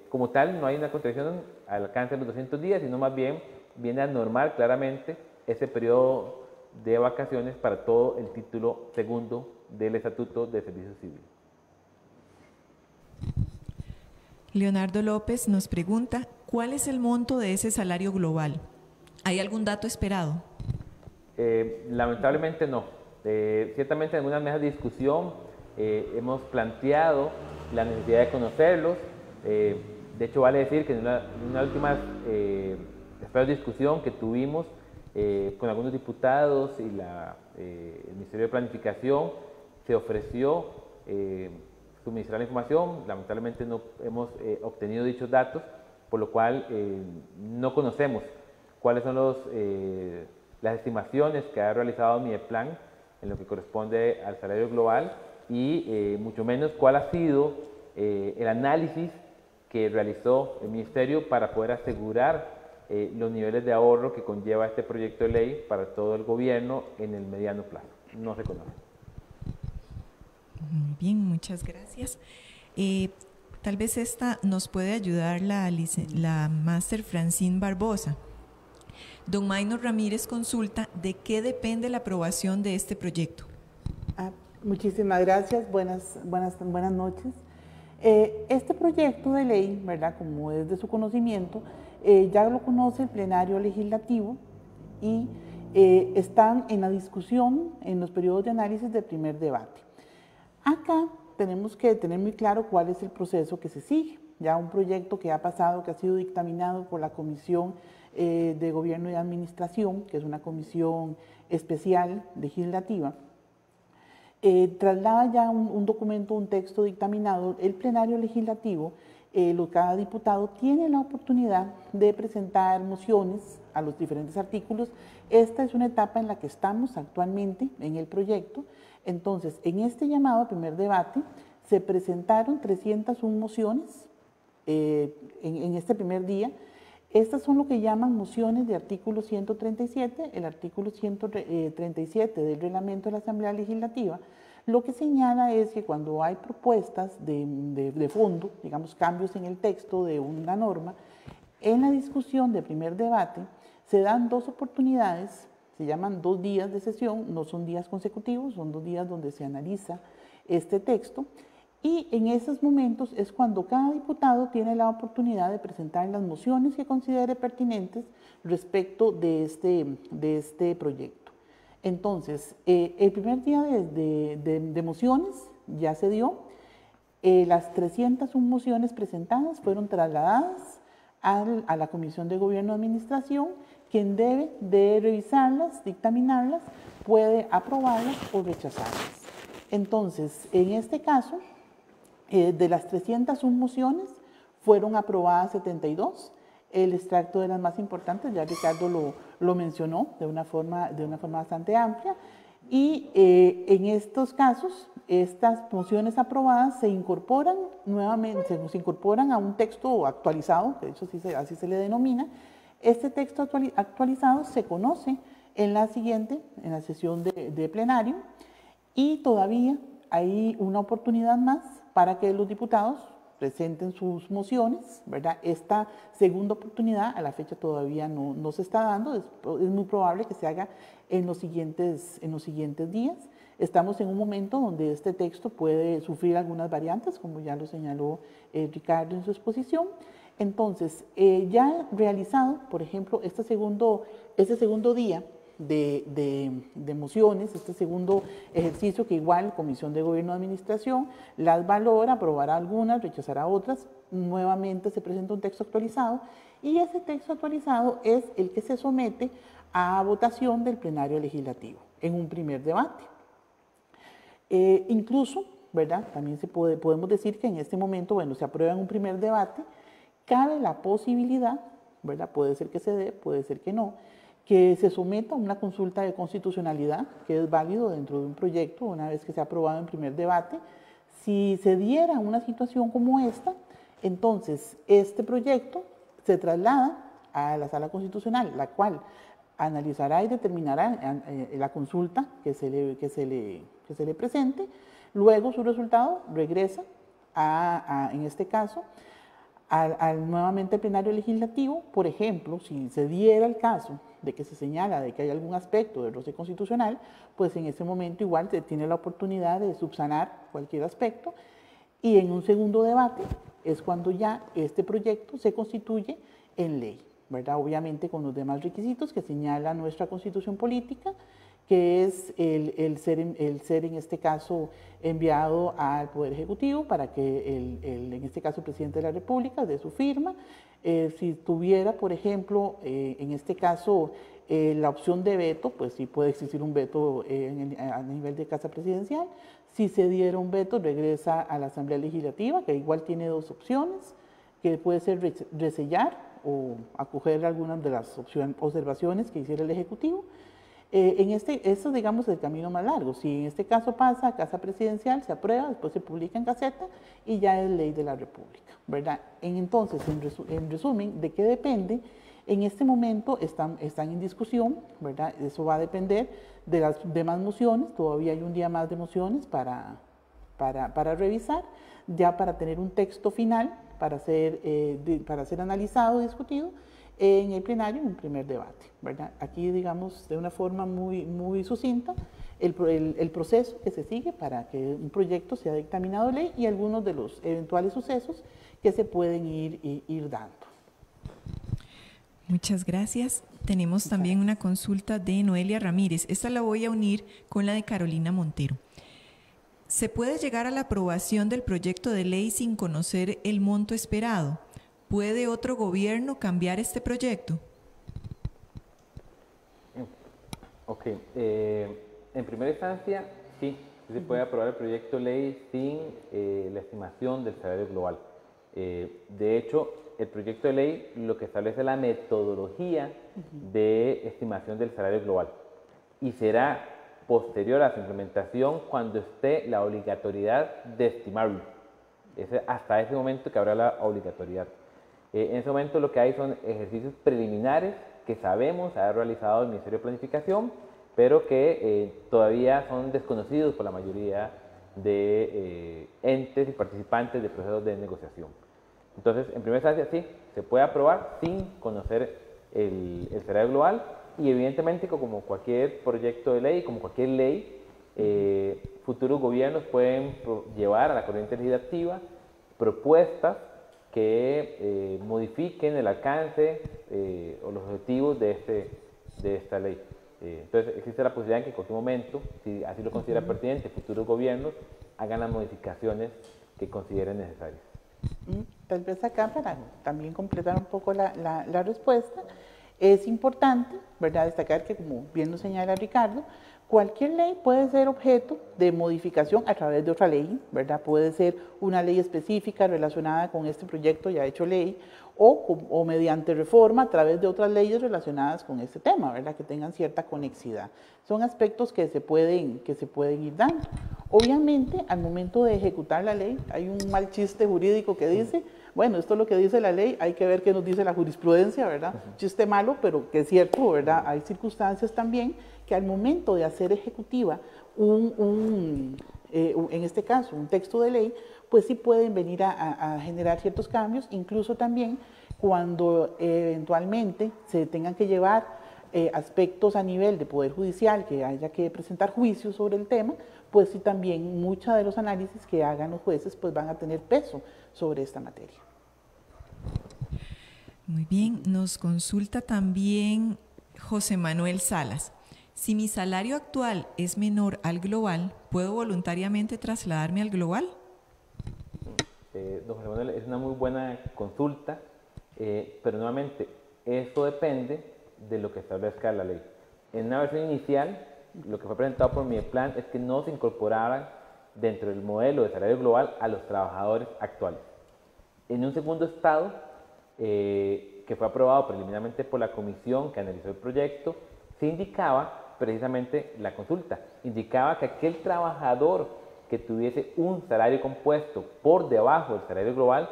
Como tal, no hay una contradicción al alcance de los 200 días, sino más bien viene a normar claramente ese periodo de vacaciones para todo el título segundo del Estatuto de Servicio Civil. Leonardo López nos pregunta, ¿cuál es el monto de ese salario global? ¿Hay algún dato esperado? Lamentablemente no. Ciertamente en algunas mesas de discusión hemos planteado la necesidad de conocerlos. De hecho, vale decir que en una última discusión que tuvimos con algunos diputados y el Ministerio de Planificación, se ofreció suministrar la información. Lamentablemente no hemos obtenido dichos datos, por lo cual no conocemos cuáles son las estimaciones que ha realizado Mideplan en lo que corresponde al salario global y mucho menos cuál ha sido el análisis que realizó el Ministerio para poder asegurar los niveles de ahorro que conlleva este proyecto de ley para todo el gobierno en el mediano plazo. No se conoce. Muy bien, muchas gracias. Tal vez esta nos puede ayudar la máster Francine Barbosa. Don Maynor Ramírez consulta de qué depende la aprobación de este proyecto. Muchísimas gracias, buenas noches. Este proyecto de ley, ¿verdad?, como es de su conocimiento, ya lo conoce el plenario legislativo y están en la discusión en los periodos de análisis del primer debate. Acá tenemos que tener muy claro cuál es el proceso que se sigue. Ya un proyecto que ha pasado, que ha sido dictaminado por la Comisión de Gobierno y Administración, que es una comisión especial legislativa, traslada ya un documento, un texto dictaminado. El plenario legislativo, cada diputado tiene la oportunidad de presentar mociones a los diferentes artículos. Esta es una etapa en la que estamos actualmente en el proyecto. Entonces, en este llamado primer debate se presentaron 301 mociones en este primer día. Estas son lo que llaman mociones de artículo 137, el artículo 137 del reglamento de la Asamblea Legislativa. Lo que señala es que cuando hay propuestas de fondo, digamos cambios en el texto de una norma, en la discusión del primer debate se dan dos oportunidades, se llaman 2 días de sesión, no son días consecutivos, son 2 días donde se analiza este texto. Y en esos momentos es cuando cada diputado tiene la oportunidad de presentar las mociones que considere pertinentes respecto de este proyecto. Entonces, el primer día de mociones ya se dio. Las 301 mociones presentadas fueron trasladadas a la Comisión de Gobierno y Administración, quien debe de revisarlas, dictaminarlas, puede aprobarlas o rechazarlas. Entonces, en este caso, de las 301 mociones, fueron aprobadas 72. El extracto de las más importantes, ya Ricardo lo mencionó de una forma bastante amplia. Y en estos casos, estas mociones aprobadas se incorporan nuevamente, se incorporan a un texto actualizado, de hecho así se le denomina. Este texto actualizado se conoce en la siguiente, en la sesión de plenario, y todavía hay una oportunidad más para que los diputados presenten sus mociones, ¿verdad? Esta segunda oportunidad a la fecha todavía no se está dando, es muy probable que se haga en los siguientes días. Estamos en un momento donde este texto puede sufrir algunas variantes, como ya lo señaló Ricardo en su exposición. Entonces, ya realizado, por ejemplo, este segundo día de mociones, este segundo ejercicio que igual Comisión de Gobierno de Administración las valora, aprobará algunas, rechazará otras, nuevamente se presenta un texto actualizado y ese texto actualizado es el que se somete a votación del plenario legislativo en un primer debate. Incluso, ¿verdad? También podemos decir que en este momento, bueno, se aprueba en un primer debate, cabe la posibilidad, ¿verdad? Puede ser que se dé, puede ser que no, que se someta a una consulta de constitucionalidad, que es válido dentro de un proyecto, una vez que se ha aprobado en primer debate. Si se diera una situación como esta, entonces este proyecto se traslada a la Sala Constitucional, la cual analizará y determinará la consulta que se le presente. Luego su resultado regresa en este caso, nuevamente al plenario legislativo. Por ejemplo, si se diera el caso de que se señala de que hay algún aspecto de roce constitucional, pues en ese momento igual se tiene la oportunidad de subsanar cualquier aspecto y en un segundo debate es cuando ya este proyecto se constituye en ley, ¿verdad? Obviamente con los demás requisitos que señala nuestra Constitución Política, que es el ser en este caso enviado al Poder Ejecutivo para que en este caso el Presidente de la República dé su firma. Si tuviera, por ejemplo, en este caso la opción de veto, pues sí puede existir un veto a nivel de Casa Presidencial. Si se diera un veto, regresa a la Asamblea Legislativa, que igual tiene dos opciones, que puede ser resellar o acoger algunas de las observaciones que hiciera el Ejecutivo. Eso digamos es el camino más largo. Si en este caso pasa a Casa Presidencial, se aprueba, después se publica en Gaceta y ya es ley de la República, ¿verdad? Entonces, en resumen, ¿de qué depende? En este momento están en discusión, ¿verdad? Eso va a depender de las demás mociones, todavía hay un día más de mociones para revisar, ya para tener un texto final para ser analizado, discutido en el plenario en un primer debate, ¿verdad? Aquí, digamos, de una forma muy sucinta, el proceso que se sigue para que un proyecto sea dictaminado ley y algunos de los eventuales sucesos que se pueden ir dando. Muchas gracias. Tenemos también una consulta de Noelia Ramírez. Esta la voy a unir con la de Carolina Montero. ¿Se puede llegar a la aprobación del proyecto de ley sin conocer el monto esperado? ¿Puede otro gobierno cambiar este proyecto? Ok, en primera instancia, sí, se puede aprobar el proyecto de ley sin la estimación del salario global. De hecho, el proyecto de ley lo que establece es la metodología de estimación del salario global y será posterior a su implementación cuando esté la obligatoriedad de estimarlo. Hasta ese momento que habrá la obligatoriedad. En ese momento lo que hay son ejercicios preliminares que sabemos haber realizado el Ministerio de Planificación, pero que todavía son desconocidos por la mayoría de entes y participantes de procesos de negociación. Entonces, en primera instancia, sí, se puede aprobar sin conocer el salario global y evidentemente como cualquier proyecto de ley, como cualquier ley, futuros gobiernos pueden llevar a la corriente legislativa propuestas que modifiquen el alcance o los objetivos de esta ley. Entonces existe la posibilidad en que en cualquier momento, si así lo considera pertinente, futuros gobiernos hagan las modificaciones que consideren necesarias. Tal vez acá para también completar un poco la respuesta, es importante, ¿verdad?, destacar que, como bien lo señala Ricardo, Cualquier ley puede ser objeto de modificación a través de otra ley, ¿verdad? Puede ser una ley específica relacionada con este proyecto ya hecho ley o mediante reforma a través de otras leyes relacionadas con este tema, ¿verdad? Que tengan cierta conexidad. Son aspectos que se pueden ir dando. Obviamente, al momento de ejecutar la ley, hay un mal chiste jurídico que dice, bueno, esto es lo que dice la ley, hay que ver qué nos dice la jurisprudencia, ¿verdad? Chiste malo, pero que es cierto, ¿verdad? Hay circunstancias también que al momento de hacer ejecutiva en este caso, un texto de ley, pues sí pueden venir a generar ciertos cambios, incluso también cuando eventualmente se tengan que llevar aspectos a nivel de Poder Judicial, que haya que presentar juicios sobre el tema, pues sí también muchos de los análisis que hagan los jueces pues van a tener peso sobre esta materia. Muy bien, nos consulta también José Manuel Salas. Si mi salario actual es menor al global, ¿puedo voluntariamente trasladarme al global? Don José Manuel, es una muy buena consulta, pero nuevamente, eso depende de lo que establezca la ley. En una versión inicial, lo que fue presentado por Mideplan es que no se incorporaran dentro del modelo de salario global a los trabajadores actuales. En un segundo estado, que fue aprobado preliminarmente por la comisión que analizó el proyecto, se indicaba precisamente la consulta, indicaba que aquel trabajador que tuviese un salario compuesto por debajo del salario global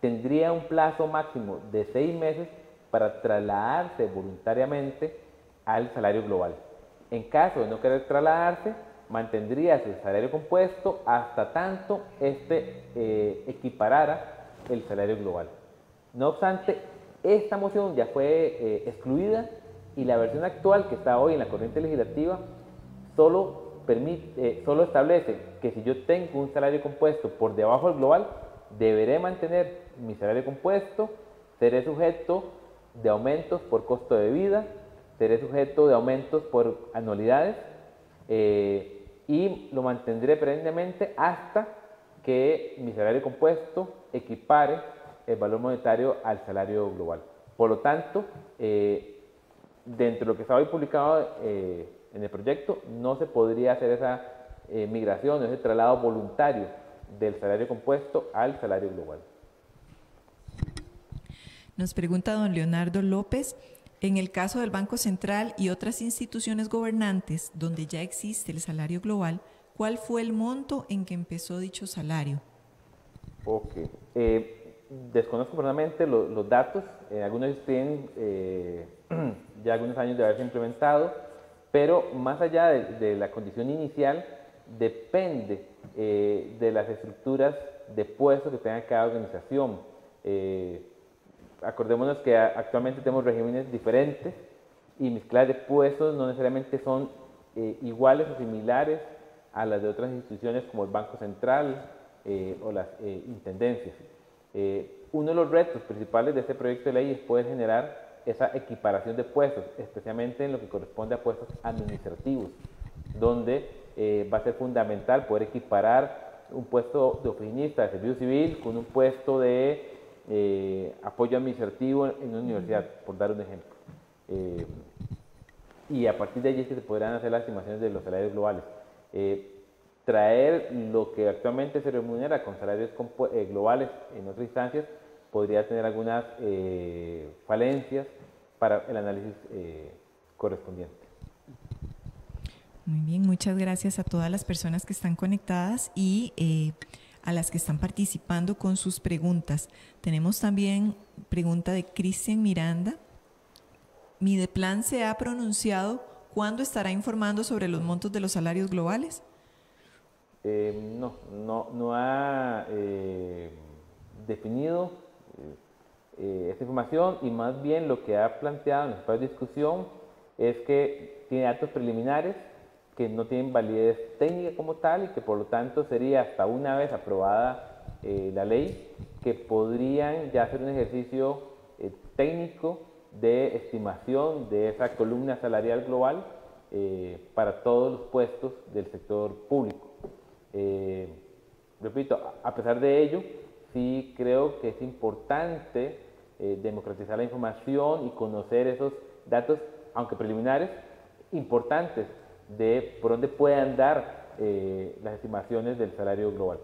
tendría un plazo máximo de 6 meses para trasladarse voluntariamente al salario global. En caso de no querer trasladarse, mantendría su salario compuesto hasta tanto equiparara el salario global. No obstante, esta moción ya fue excluida y la versión actual que está hoy en la corriente legislativa solo establece que si yo tengo un salario compuesto por debajo del global, deberé mantener mi salario compuesto, seré sujeto de aumentos por costo de vida, seré sujeto de aumentos por anualidades y lo mantendré perennemente hasta que mi salario compuesto equipare el valor monetario al salario global. Por lo tanto, dentro de lo que está hoy publicado en el proyecto, no se podría hacer esa migración, ese traslado voluntario del salario compuesto al salario global. Nos pregunta don Leonardo López, en el caso del Banco Central y otras instituciones gobernantes donde ya existe el salario global, ¿cuál fue el monto en que empezó dicho salario? Ok. Desconozco personalmente los datos, algunos tienen ya algunos años de haberse implementado, pero más allá de la condición inicial, depende de las estructuras de puestos que tenga cada organización. Acordémonos que actualmente tenemos regímenes diferentes y mis clases de puestos no necesariamente son iguales o similares a las de otras instituciones como el Banco Central o las intendencias. Uno de los retos principales de este proyecto de ley es poder generar esa equiparación de puestos, especialmente en lo que corresponde a puestos administrativos, donde va a ser fundamental poder equiparar un puesto de oficinista de servicio civil con un puesto de apoyo administrativo en una universidad, por dar un ejemplo. Y a partir de allí es que se podrán hacer las estimaciones de los salarios globales. Traer lo que actualmente se remunera con salarios globales en otras instancias podría tener algunas falencias para el análisis correspondiente. Muy bien, muchas gracias a todas las personas que están conectadas y a las que están participando con sus preguntas. Tenemos también pregunta de Cristian Miranda. ¿Mideplan se ha pronunciado cuándo estará informando sobre los montos de los salarios globales? No ha definido esta información y más bien lo que ha planteado en el espacio de discusión es que tiene datos preliminares que no tienen validez técnica como tal y que por lo tanto sería hasta una vez aprobada la ley que podrían ya hacer un ejercicio técnico de estimación de esa columna salarial global para todos los puestos del sector público. Repito, a pesar de ello, sí creo que es importante democratizar la información y conocer esos datos, aunque preliminares, importantes de por dónde puede andar las estimaciones del salario global.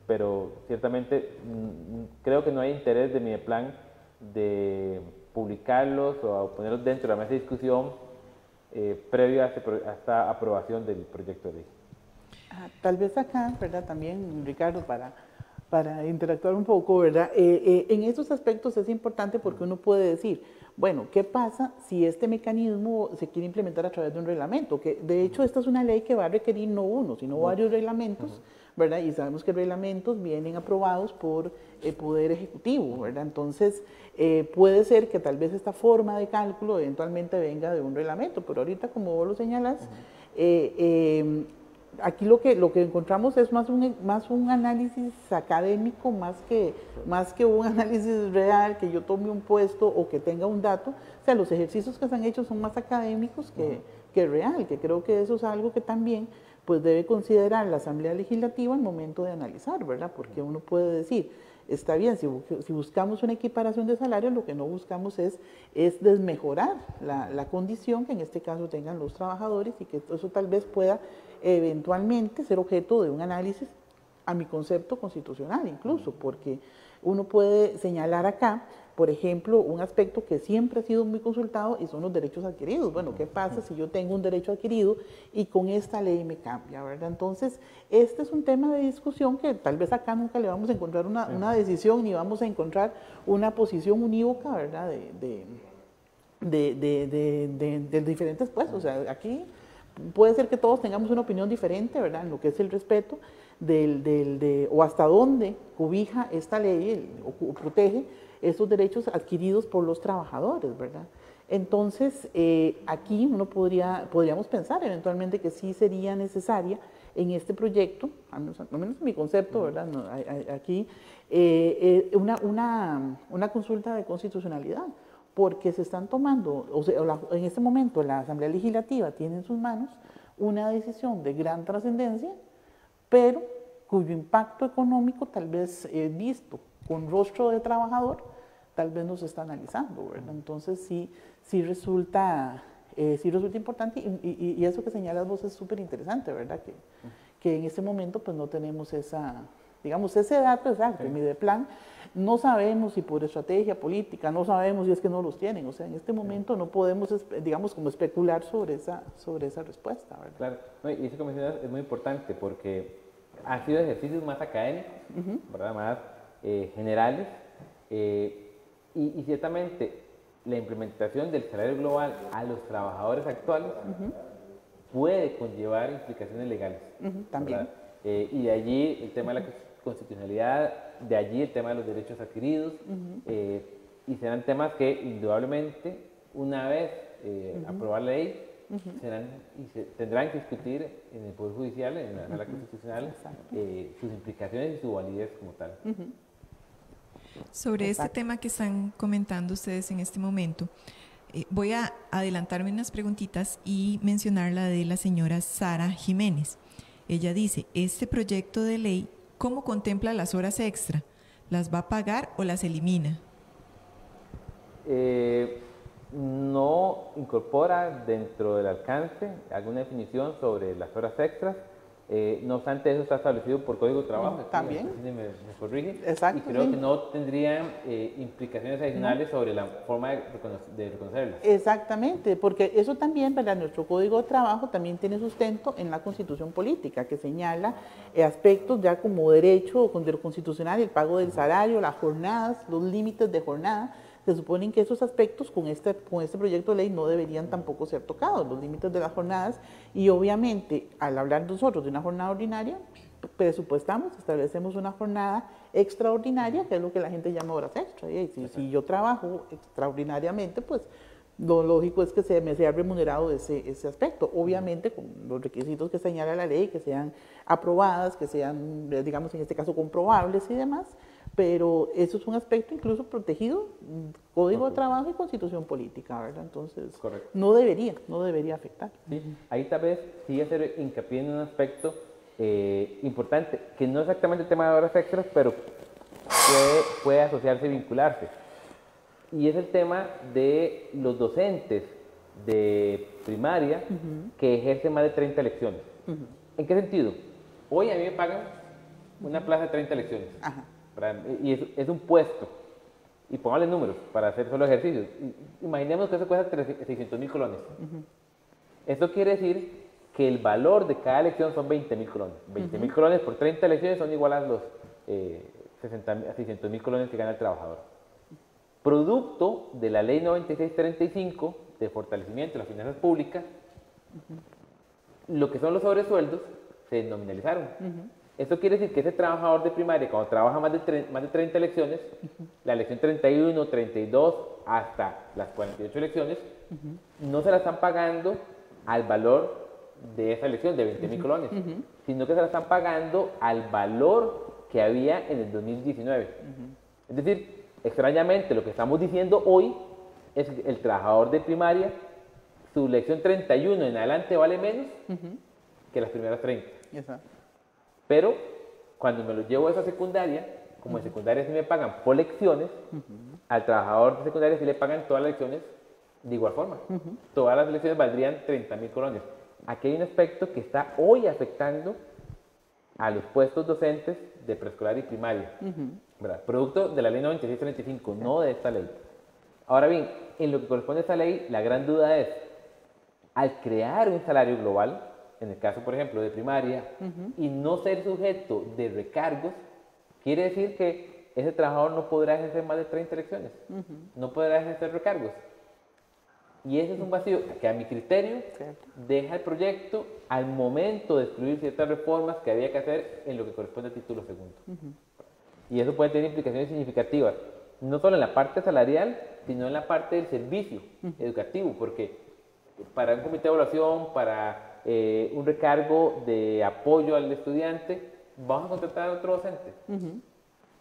Pero ciertamente creo que no hay interés de Mideplan de publicarlos o ponerlos dentro de la mesa de discusión previo a esta aprobación del proyecto de ley. Tal vez acá, ¿verdad? También, Ricardo, para interactuar un poco, ¿verdad? En estos aspectos es importante porque uno puede decir, bueno, ¿qué pasa si este mecanismo se quiere implementar a través de un reglamento? Que de hecho esta es una ley que va a requerir no uno, sino varios reglamentos, ¿verdad? Y sabemos que reglamentos vienen aprobados por el Poder Ejecutivo, ¿verdad? Entonces, puede ser que tal vez esta forma de cálculo eventualmente venga de un reglamento, pero ahorita, como vos lo señalas, aquí lo que encontramos es más un análisis académico, más que un análisis real, que yo tome un puesto o que tenga un dato. O sea, los ejercicios que se han hecho son más académicos que real, que creo que eso es algo que también pues debe considerar la Asamblea Legislativa al momento de analizar, ¿verdad? Porque uno puede decir, está bien, si buscamos una equiparación de salarios, lo que no buscamos es desmejorar la condición que en este caso tengan los trabajadores y que eso tal vez pueda eventualmente ser objeto de un análisis, a mi concepto, constitucional incluso, porque uno puede señalar acá, por ejemplo, un aspecto que siempre ha sido muy consultado y son los derechos adquiridos. Bueno, ¿qué pasa si yo tengo un derecho adquirido y con esta ley me cambia, ¿verdad? Entonces, este es un tema de discusión que tal vez acá nunca le vamos a encontrar una decisión ni vamos a encontrar una posición unívoca, ¿verdad? De diferentes puestos. O sea, aquí puede ser que todos tengamos una opinión diferente, ¿verdad? En lo que es el respeto o hasta dónde cobija esta ley o protege estos derechos adquiridos por los trabajadores, ¿verdad? Entonces, aquí podríamos pensar eventualmente que sí sería necesaria en este proyecto, al menos en mi concepto, ¿verdad? No, aquí, una consulta de constitucionalidad, porque se están tomando, o sea, en este momento la Asamblea Legislativa tiene en sus manos una decisión de gran trascendencia, pero cuyo impacto económico tal vez visto con rostro de trabajador, tal vez no se está analizando, ¿verdad? Entonces sí resulta importante y eso que señalas vos es súper interesante, ¿verdad? Que en este momento pues no tenemos ese dato exacto. En Mideplan no sabemos si por estrategia política, no sabemos si es que no los tienen, o sea, en este momento no podemos, digamos, como especular sobre esa respuesta, ¿verdad? Claro, no, y eso que mencionas es muy importante porque han sido ejercicios más académicos, ¿verdad? Más generales, y ciertamente la implementación del salario global a los trabajadores actuales puede conllevar implicaciones legales. También. Y de allí el tema de la constitucionalidad, de allí el tema de los derechos adquiridos, y serán temas que indudablemente una vez aprobada la ley, tendrán que discutir en el Poder Judicial, en la Sala Constitucional, sus implicaciones y su validez como tal. Sobre este tema que están comentando ustedes en este momento, voy a adelantarme unas preguntitas y mencionar la de la señora Sara Jiménez. Ella dice, este proyecto de ley, ¿cómo contempla las horas extra? ¿Las va a pagar o las elimina? No incorpora dentro del alcance alguna definición sobre las horas extras. No obstante, eso está establecido por Código de Trabajo. También. Me corrige. Exacto, y creo que no tendrían implicaciones adicionales sobre la forma de reconocerlas. Exactamente, porque eso también, ¿verdad? Nuestro Código de Trabajo también tiene sustento en la Constitución Política, que señala aspectos ya como derecho de lo constitucional, el pago del salario, las jornadas, los límites de jornada. Se suponen que esos aspectos con este proyecto de ley no deberían tampoco ser tocados, los límites de las jornadas, y obviamente al hablar nosotros de una jornada ordinaria, presupuestamos, establecemos una jornada extraordinaria, que es lo que la gente llama horas extra, y si yo trabajo extraordinariamente, pues lo lógico es que me sea remunerado ese aspecto, obviamente con los requisitos que señala la ley, que sean aprobadas, que sean, digamos en este caso, comprobables y demás, pero eso es un aspecto incluso protegido, Código de Trabajo y Constitución Política, ¿verdad? Entonces, correcto, no debería afectar. Sí, ahí tal vez sí hacer hincapié en un aspecto importante, que no es exactamente el tema de horas extras, pero puede asociarse y vincularse. Y es el tema de los docentes de primaria que ejercen más de 30 lecciones. ¿En qué sentido? Hoy a mí me pagan una plaza de 30 lecciones. Y es un puesto. Y póngale números para hacer solo ejercicios. Imaginemos que eso cuesta 600.000 colones. Esto quiere decir que el valor de cada lección son 20.000 colones. 20.000 colones por 30 lecciones son igual a los 600.000 colones que gana el trabajador. Producto de la ley 9635 de fortalecimiento de las finanzas públicas, lo que son los sobresueldos se nominalizaron. Esto quiere decir que ese trabajador de primaria, cuando trabaja más de 30 lecciones, la lección 31, 32, hasta las 48 lecciones, no se la están pagando al valor de esa lección de 20.000 colones, sino que se la están pagando al valor que había en el 2019. Es decir, extrañamente, lo que estamos diciendo hoy es que el trabajador de primaria, su lección 31 en adelante vale menos que las primeras 30. Exacto. Pero cuando me lo llevo a esa secundaria, como en secundaria sí me pagan por lecciones, al trabajador de secundaria sí le pagan todas las lecciones de igual forma. Todas las lecciones valdrían 30.000 colones. Aquí hay un aspecto que está hoy afectando a los puestos docentes de preescolar y primaria, ¿verdad? Producto de la ley 9635, no de esta ley. Ahora bien, en lo que corresponde a esta ley, la gran duda es, al crear un salario global, en el caso, por ejemplo, de primaria, y no ser sujeto de recargos, quiere decir que ese trabajador no podrá ejercer más de 30 lecciones, no podrá ejercer recargos. Y ese es un vacío que a mi criterio deja el proyecto al momento de excluir ciertas reformas que había que hacer en lo que corresponde al título segundo. Y eso puede tener implicaciones significativas, no solo en la parte salarial, sino en la parte del servicio educativo, porque para un comité de evaluación, para un recargo de apoyo al estudiante, vamos a contratar a otro docente.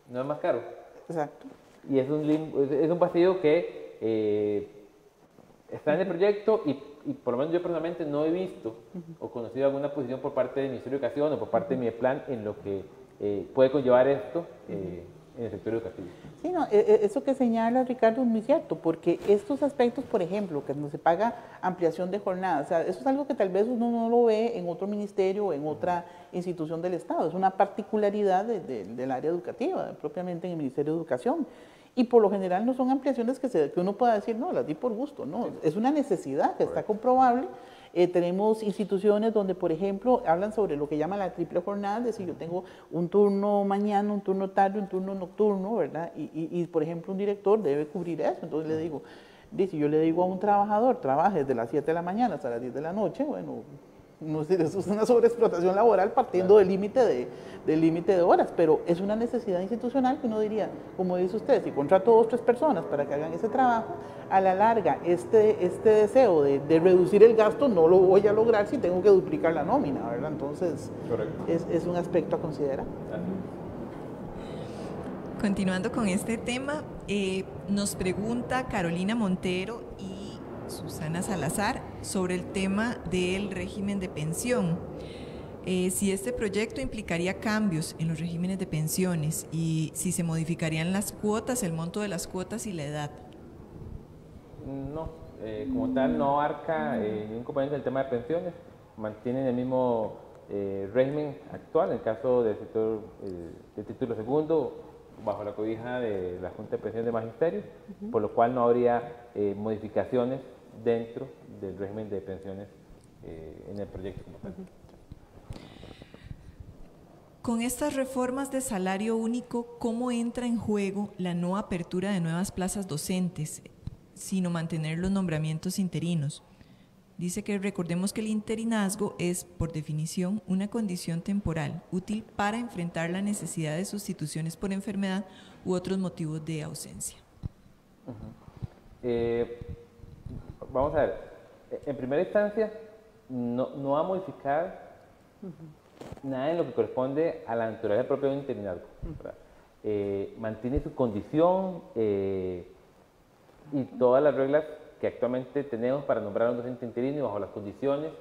No es más caro. Exacto. Y es un vacío que está en el proyecto y por lo menos yo personalmente no he visto o conocido alguna posición por parte del Ministerio de Educación o por parte de MIDEPLAN en lo que puede conllevar esto en el sector educativo. Sí, no, eso que señala Ricardo es muy cierto, porque estos aspectos, por ejemplo, que no se paga ampliación de jornada, o sea, eso es algo que tal vez uno no lo ve en otro ministerio o en otra institución del Estado, es una particularidad del área educativa, propiamente en el Ministerio de Educación. Y por lo general no son ampliaciones que uno pueda decir, no, las di por gusto, no, es una necesidad que está comprobable. Tenemos instituciones donde, por ejemplo, hablan sobre lo que llaman la triple jornada, es decir, yo tengo un turno mañana, un turno tarde, un turno nocturno, ¿verdad? Y por ejemplo, un director debe cubrir eso, entonces le digo, si yo le digo a un trabajador, trabaje desde las 7 de la mañana hasta las 10 de la noche, bueno, no sé, eso es una sobreexplotación laboral partiendo del límite de horas, pero es una necesidad institucional que uno diría, como dice usted, si contrato 2 o 3 personas para que hagan ese trabajo, a la larga este deseo de reducir el gasto no lo voy a lograr si tengo que duplicar la nómina, ¿verdad? Entonces es un aspecto a considerar. Continuando con este tema, nos pregunta Carolina Montero y Susana Salazar sobre el tema del régimen de pensión. Si este proyecto implicaría cambios en los regímenes de pensiones y si se modificarían las cuotas, el monto de las cuotas y la edad. No, como tal no abarca ningún componente del tema de pensiones, mantienen el mismo régimen actual en el caso del sector del título segundo bajo la cobija de la Junta de Pensiones de Magisterio, por lo cual no habría modificaciones dentro del régimen de pensiones en el proyecto como tal. Con estas reformas de salario único, ¿cómo entra en juego la no apertura de nuevas plazas docentes, sino mantener los nombramientos interinos? Dice que recordemos que el interinazgo es, por definición, una condición temporal, útil para enfrentar la necesidad de sustituciones por enfermedad u otros motivos de ausencia. Vamos a ver, en primera instancia, no va a modificar nada en lo que corresponde a la naturaleza propia de un interinazgo. Mantiene su condición y todas las reglas que actualmente tenemos para nombrar a un docente interino y bajo las condiciones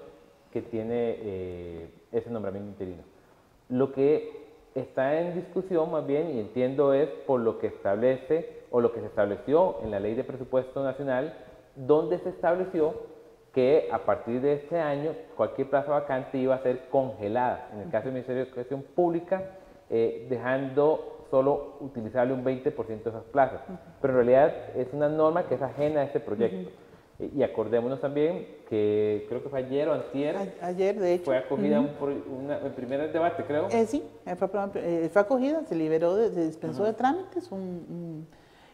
que tiene ese nombramiento interino. Lo que está en discusión más bien, y entiendo, es por lo que establece o lo que se estableció en la Ley de Presupuesto Nacional, donde se estableció que a partir de este año cualquier plaza vacante iba a ser congelada, en el caso del Ministerio de Educación Pública, dejando solo utilizable un 20% de esas plazas. Pero en realidad es una norma que es ajena a este proyecto. Y acordémonos también que creo que fue ayer o antier, ayer de hecho, fue acogida el primer debate, creo. Sí, fue acogida, se liberó, se dispensó de trámites,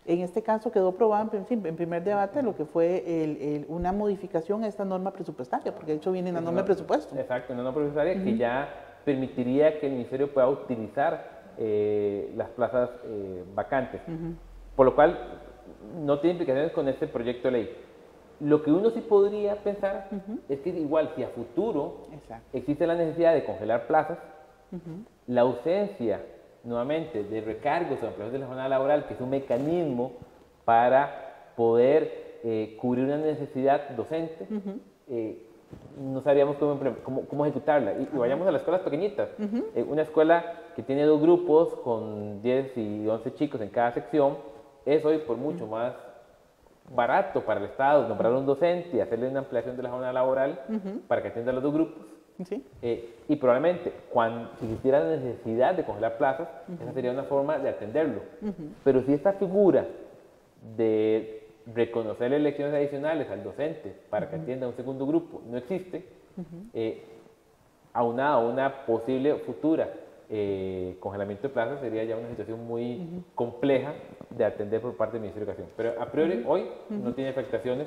en este caso quedó aprobado en primer debate lo que fue una modificación a esta norma presupuestaria, porque de hecho viene en la norma de presupuesto. Exacto, una norma presupuestaria que ya permitiría que el Ministerio pueda utilizar las plazas vacantes, por lo cual no tiene implicaciones con este proyecto de ley. Lo que uno sí podría pensar es que igual si a futuro existe la necesidad de congelar plazas, la ausencia nuevamente de recargos o ampliación de la jornada laboral, que es un mecanismo para poder cubrir una necesidad docente, no sabríamos cómo ejecutarla. Y vayamos a las escuelas pequeñitas. Una escuela que tiene 2 grupos con 10 y 11 chicos en cada sección es hoy por mucho más barato para el Estado nombrar un docente y hacerle una ampliación de la jornada laboral para que atienda a los 2 grupos. Y probablemente, si existiera la necesidad de congelar plazas, esa sería una forma de atenderlo. Pero si esta figura de reconocer elecciones adicionales al docente para que atienda a un segundo grupo no existe, aunado a una posible futura congelamiento de plazas, sería ya una situación muy compleja de atender por parte del Ministerio de Educación. Pero a priori, hoy no tiene afectaciones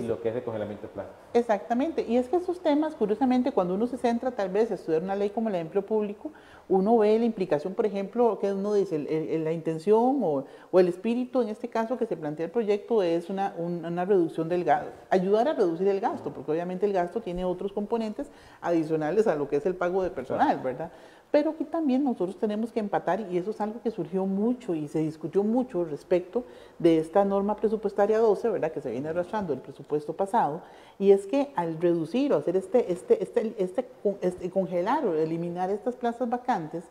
lo que es el congelamiento de plazas. Exactamente, y es que esos temas, curiosamente, cuando uno se centra tal vez a estudiar una ley como la de empleo público, uno ve la implicación, por ejemplo, que uno dice, la intención o el espíritu, en este caso, que se plantea el proyecto es una reducción del gasto, ayudar a reducir el gasto, porque obviamente el gasto tiene otros componentes adicionales a lo que es el pago de personal, ¿verdad? Pero aquí también nosotros tenemos que empatar, y eso es algo que surgió mucho y se discutió mucho respecto de esta norma presupuestaria 12, ¿verdad?, que se viene arrastrando el presupuesto pasado, y es que al reducir o hacer congelar o eliminar estas plazas vacantes,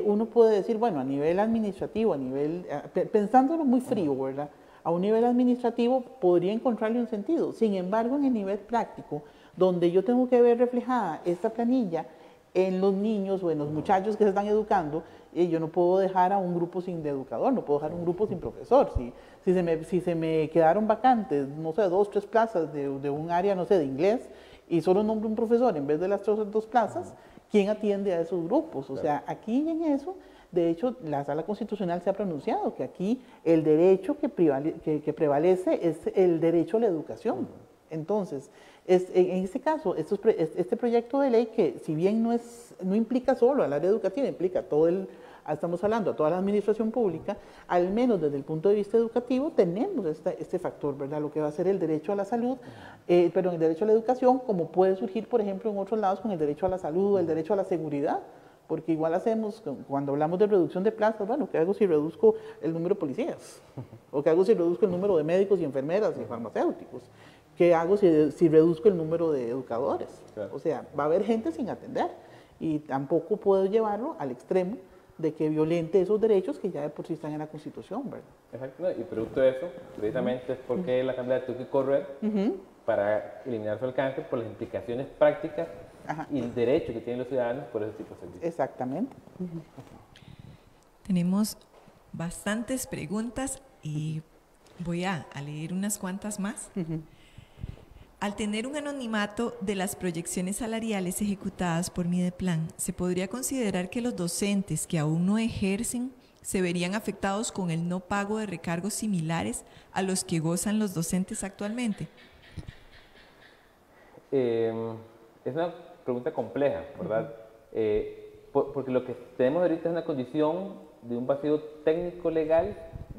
uno puede decir, bueno, a nivel administrativo, pensándolo muy frío, ¿verdad?, a un nivel administrativo podría encontrarle un sentido. Sin embargo, en el nivel práctico, donde yo tengo que ver reflejada esta planilla en los niños o en los muchachos que se están educando, yo no puedo dejar a un grupo sin educador, no puedo dejar un grupo sin profesor. Si se me quedaron vacantes, no sé, 2, 3 plazas de un área, no sé, de inglés, y solo nombro un profesor en vez de las otras 2 plazas, ¿quién atiende a esos grupos? O sea, aquí en eso, de hecho, la Sala Constitucional se ha pronunciado que aquí el derecho que prevalece es el derecho a la educación. Entonces, en este caso, este proyecto de ley, que si bien no implica solo al área educativa, implica estamos hablando a toda la administración pública, al menos desde el punto de vista educativo tenemos este factor, ¿verdad? Lo que va a ser el derecho a la salud, pero el derecho a la educación, como puede surgir, por ejemplo, en otros lados con el derecho a la salud, el derecho a la seguridad, porque igual hacemos, cuando hablamos de reducción de plazas, bueno, ¿qué hago si reduzco el número de policías? ¿O qué hago si reduzco el número de médicos y enfermeras y farmacéuticos? ¿Qué hago si reduzco el número de educadores? Claro. O sea, va a haber gente sin atender, y tampoco puedo llevarlo al extremo de que violente esos derechos que ya de por sí están en la Constitución, ¿verdad? Exacto, y producto de eso, precisamente es porque la Asamblea tuvo que correr para eliminar su alcance por las implicaciones prácticas y el derecho que tienen los ciudadanos por ese tipo de servicios. Exactamente. Tenemos bastantes preguntas y voy a leer unas cuantas más. Al tener un anonimato de las proyecciones salariales ejecutadas por Mideplan, ¿se podría considerar que los docentes que aún no ejercen se verían afectados con el no pago de recargos similares a los que gozan los docentes actualmente? Es una pregunta compleja, ¿verdad? Porque lo que tenemos ahorita es una condición de un vacío técnico legal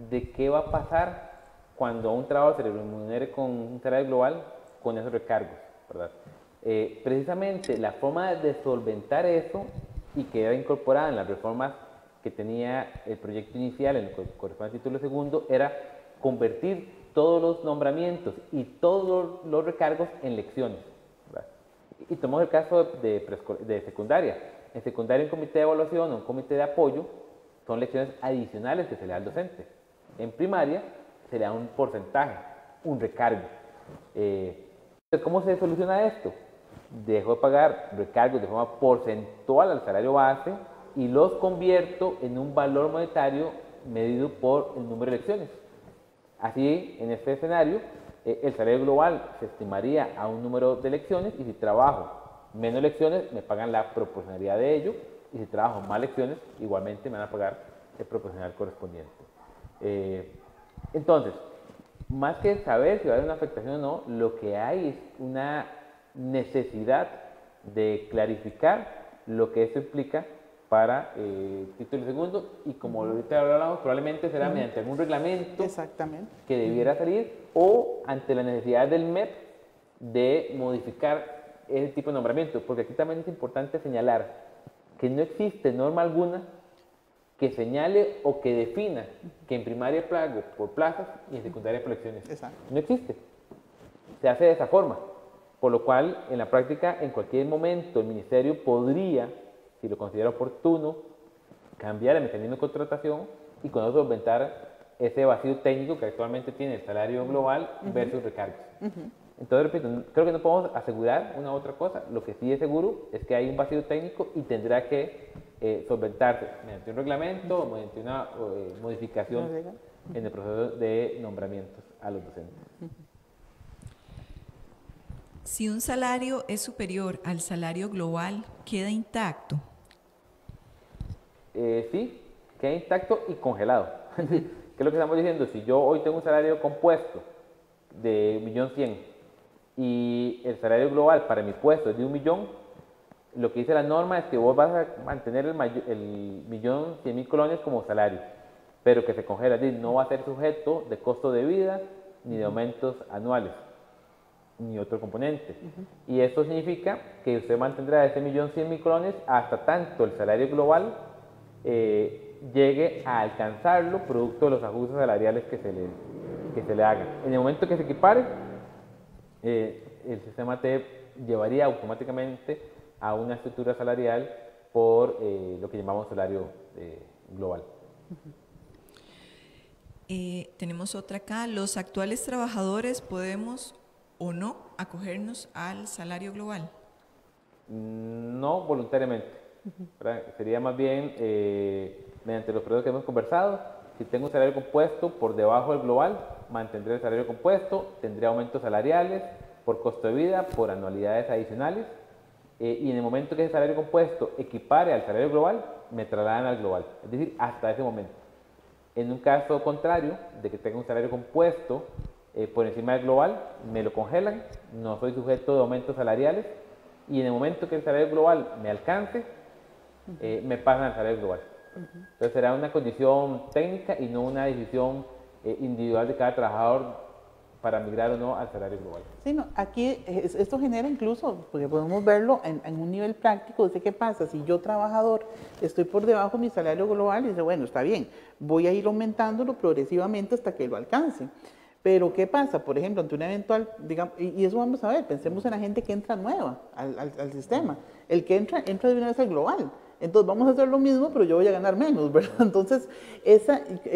de qué va a pasar cuando a un trabajo se le remunere con un salario global con esos recargos, ¿verdad? Precisamente la forma de solventar eso, y que era incorporada en las reformas que tenía el proyecto inicial en el que corresponde al título segundo, era convertir todos los nombramientos y todos los recargos en lecciones, ¿verdad? Y tomamos el caso de secundaria. En secundaria, un comité de evaluación o un comité de apoyo son lecciones adicionales que se le da al docente. En primaria se le da un porcentaje, un recargo. ¿Cómo se soluciona esto? Dejo de pagar recargos de forma porcentual al salario base y los convierto en un valor monetario medido por el número de elecciones. Así, en este escenario, el salario global se estimaría a un número de elecciones y si trabajo menos lecciones me pagan la proporcionalidad de ello y si trabajo más lecciones igualmente me van a pagar el proporcional correspondiente. Entonces, más que saber si va a haber una afectación o no, lo que hay es una necesidad de clarificar lo que esto implica para título segundo y como ahorita hablamos probablemente será mediante algún reglamento que debiera salir o ante la necesidad del MEP de modificar ese tipo de nombramiento, porque aquí también es importante señalar que no existe norma alguna que señale o que defina que en primaria pago por plazas y en secundaria por elecciones. No existe. Se hace de esa forma, por lo cual en la práctica en cualquier momento el ministerio podría, si lo considera oportuno, cambiar el mecanismo de contratación y con eso solventar ese vacío técnico que actualmente tiene el salario global versus recargos. Entonces, repito, creo que no podemos asegurar una u otra cosa. Lo que sí es seguro es que hay un vacío técnico y tendrá que solventarse mediante un reglamento o mediante una modificación en el proceso de nombramientos a los docentes. Si un salario es superior al salario global, ¿queda intacto? Sí, queda intacto y congelado. ¿Qué es lo que estamos diciendo? Si yo hoy tengo un salario compuesto de 1.100.000 y el salario global para mi puesto es de 1.000.000, lo que dice la norma es que vos vas a mantener el 1.100.000 colones como salario, pero que se congela, es decir, no va a ser sujeto de costo de vida ni de aumentos anuales, ni otro componente. Y esto significa que usted mantendrá ese 1.100.000 colones hasta tanto el salario global llegue a alcanzarlo producto de los ajustes salariales que se le hagan. En el momento que se equipare, el sistema T llevaría automáticamente a una estructura salarial por lo que llamamos salario global. Tenemos otra acá. ¿Los actuales trabajadores podemos o no acogernos al salario global? No voluntariamente. Sería más bien mediante los periodos que hemos conversado. Si tengo un salario compuesto por debajo del global, mantendré el salario compuesto, tendré aumentos salariales por costo de vida, por anualidades adicionales, y en el momento que ese salario compuesto equipare al salario global, me trasladan al global, es decir, hasta ese momento. En un caso contrario, de que tenga un salario compuesto por encima del global, me lo congelan, no soy sujeto de aumentos salariales, y en el momento que el salario global me alcance, me pasan al salario global. Entonces será una condición técnica y no una decisión individual de cada trabajador para migrar o no al salario global. Sí, no, aquí esto genera incluso, porque podemos verlo en un nivel práctico, dice qué pasa si yo trabajador estoy por debajo de mi salario global y dice, bueno, está bien, voy a ir aumentándolo progresivamente hasta que lo alcance. Pero ¿qué pasa? Por ejemplo, ante un eventual, digamos, y eso vamos a ver, pensemos en la gente que entra nueva al sistema. El que entra de una vez al global. Entonces vamos a hacer lo mismo, pero yo voy a ganar menos, ¿verdad? Entonces,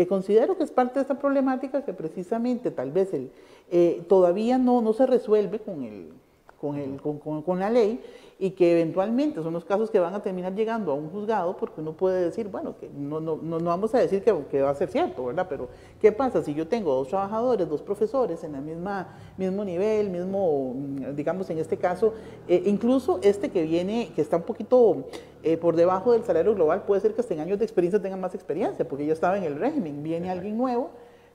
considero que es parte de esta problemática que precisamente tal vez todavía no se resuelve con la ley y que eventualmente son los casos que van a terminar llegando a un juzgado porque uno puede decir, bueno, que no vamos a decir que va a ser cierto, ¿verdad? Pero ¿qué pasa si yo tengo dos trabajadores, dos profesores en el mismo nivel, digamos en este caso, incluso que está un poquito por debajo del salario global, puede ser que hasta en años de experiencia tengan más experiencia porque ya estaba en el régimen, viene alguien nuevo.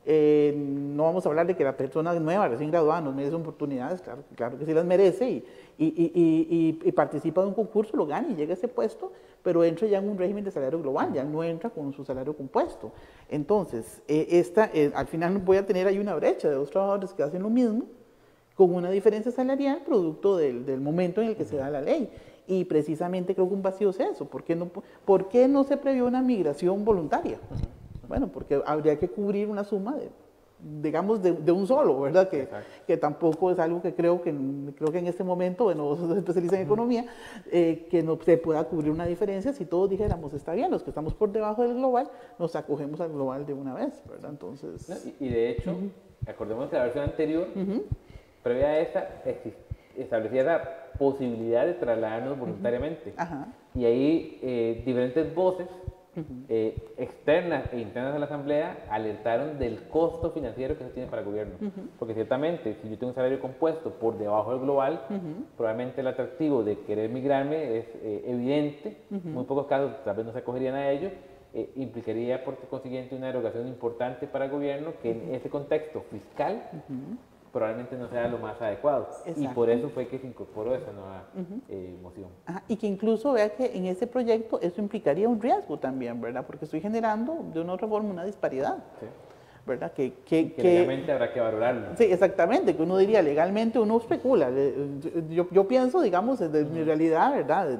No vamos a hablar de que la persona nueva, recién graduada, nos merece oportunidades, claro que sí las merece y participa de un concurso, lo gana y llega a ese puesto, pero entra ya en un régimen de salario global, ya no entra con su salario compuesto. Entonces, al final voy a tener ahí una brecha de dos trabajadores que hacen lo mismo, con una diferencia salarial producto del momento en el que se da la ley. Y precisamente creo que un vacío es eso. ¿Por qué no se previó una migración voluntaria? Bueno, porque habría que cubrir una suma digamos, de un solo, ¿verdad? Que tampoco es algo que creo que en este momento, bueno, vos sos especialista en economía, que no se pueda cubrir una diferencia si todos dijéramos, está bien, los que estamos por debajo del global, nos acogemos al global de una vez, ¿verdad? Entonces... Y de hecho, acordémonos que la versión anterior, previa a esta, establecía la posibilidad de trasladarnos voluntariamente. Ajá. Y ahí diferentes voces externas e internas a la Asamblea alertaron del costo financiero que se tiene para el gobierno. Porque ciertamente, si yo tengo un salario compuesto por debajo del global, probablemente el atractivo de querer migrarme es evidente. En muy pocos casos tal vez no se acogerían a ello. Implicaría por consiguiente una erogación importante para el gobierno que en ese contexto fiscal probablemente no sea lo más adecuado. Exacto. Y por eso fue que se incorporó esa nueva moción. Ajá, y que incluso vea que en ese proyecto eso implicaría un riesgo también, ¿verdad? Porque estoy generando de una otra forma una disparidad, Sí. ¿verdad? Que legalmente habrá que valorarlo. Sí, exactamente, que uno diría legalmente uno especula. Yo pienso, digamos, desde mi realidad, ¿verdad?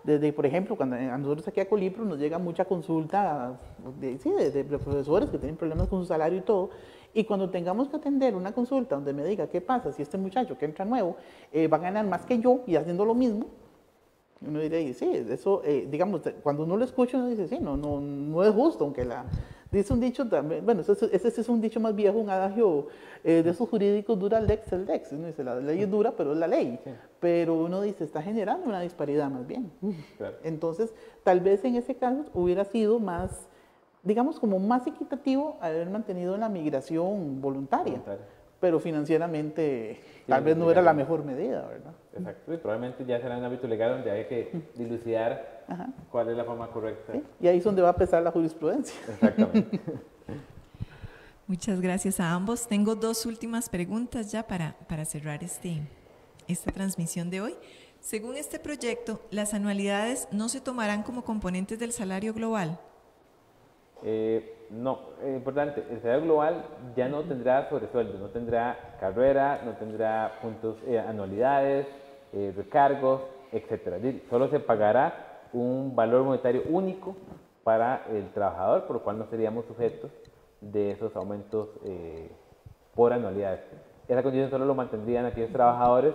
Desde, por ejemplo, cuando a nosotros aquí a Colipro nos llega mucha consulta de profesores que tienen problemas con su salario y todo, y cuando tengamos que atender una consulta donde me diga qué pasa si este muchacho que entra nuevo va a ganar más que yo y haciendo lo mismo, uno diría, sí, eso, digamos, cuando uno lo escucha, uno dice, sí, no es justo, aunque dice un dicho también, bueno, ese es un dicho más viejo, un adagio de esos jurídicos, dura lex el lex, uno dice, la ley es dura, pero es la ley, Sí. pero uno dice, está generando una disparidad más bien. Claro. Entonces, tal vez en ese caso hubiera sido más, digamos, como más equitativo haber mantenido la migración voluntaria. Pero financieramente tal vez no era la mejor medida, ¿verdad? Exacto, y probablemente ya será un ámbito legal donde hay que dilucidar cuál es la forma correcta. ¿Sí? Y ahí es donde va a pesar la jurisprudencia. Exactamente. Muchas gracias a ambos. Tengo dos últimas preguntas ya para cerrar esta transmisión de hoy. Según este proyecto, ¿las anualidades no se tomarán como componentes del salario global? No, importante, el salario global ya no tendrá sobresueldo, no tendrá carrera, no tendrá puntos, anualidades, recargos, etc. Solo se pagará un valor monetario único para el trabajador, por lo cual no seríamos sujetos de esos aumentos por anualidades. Esa condición solo lo mantendrían aquellos trabajadores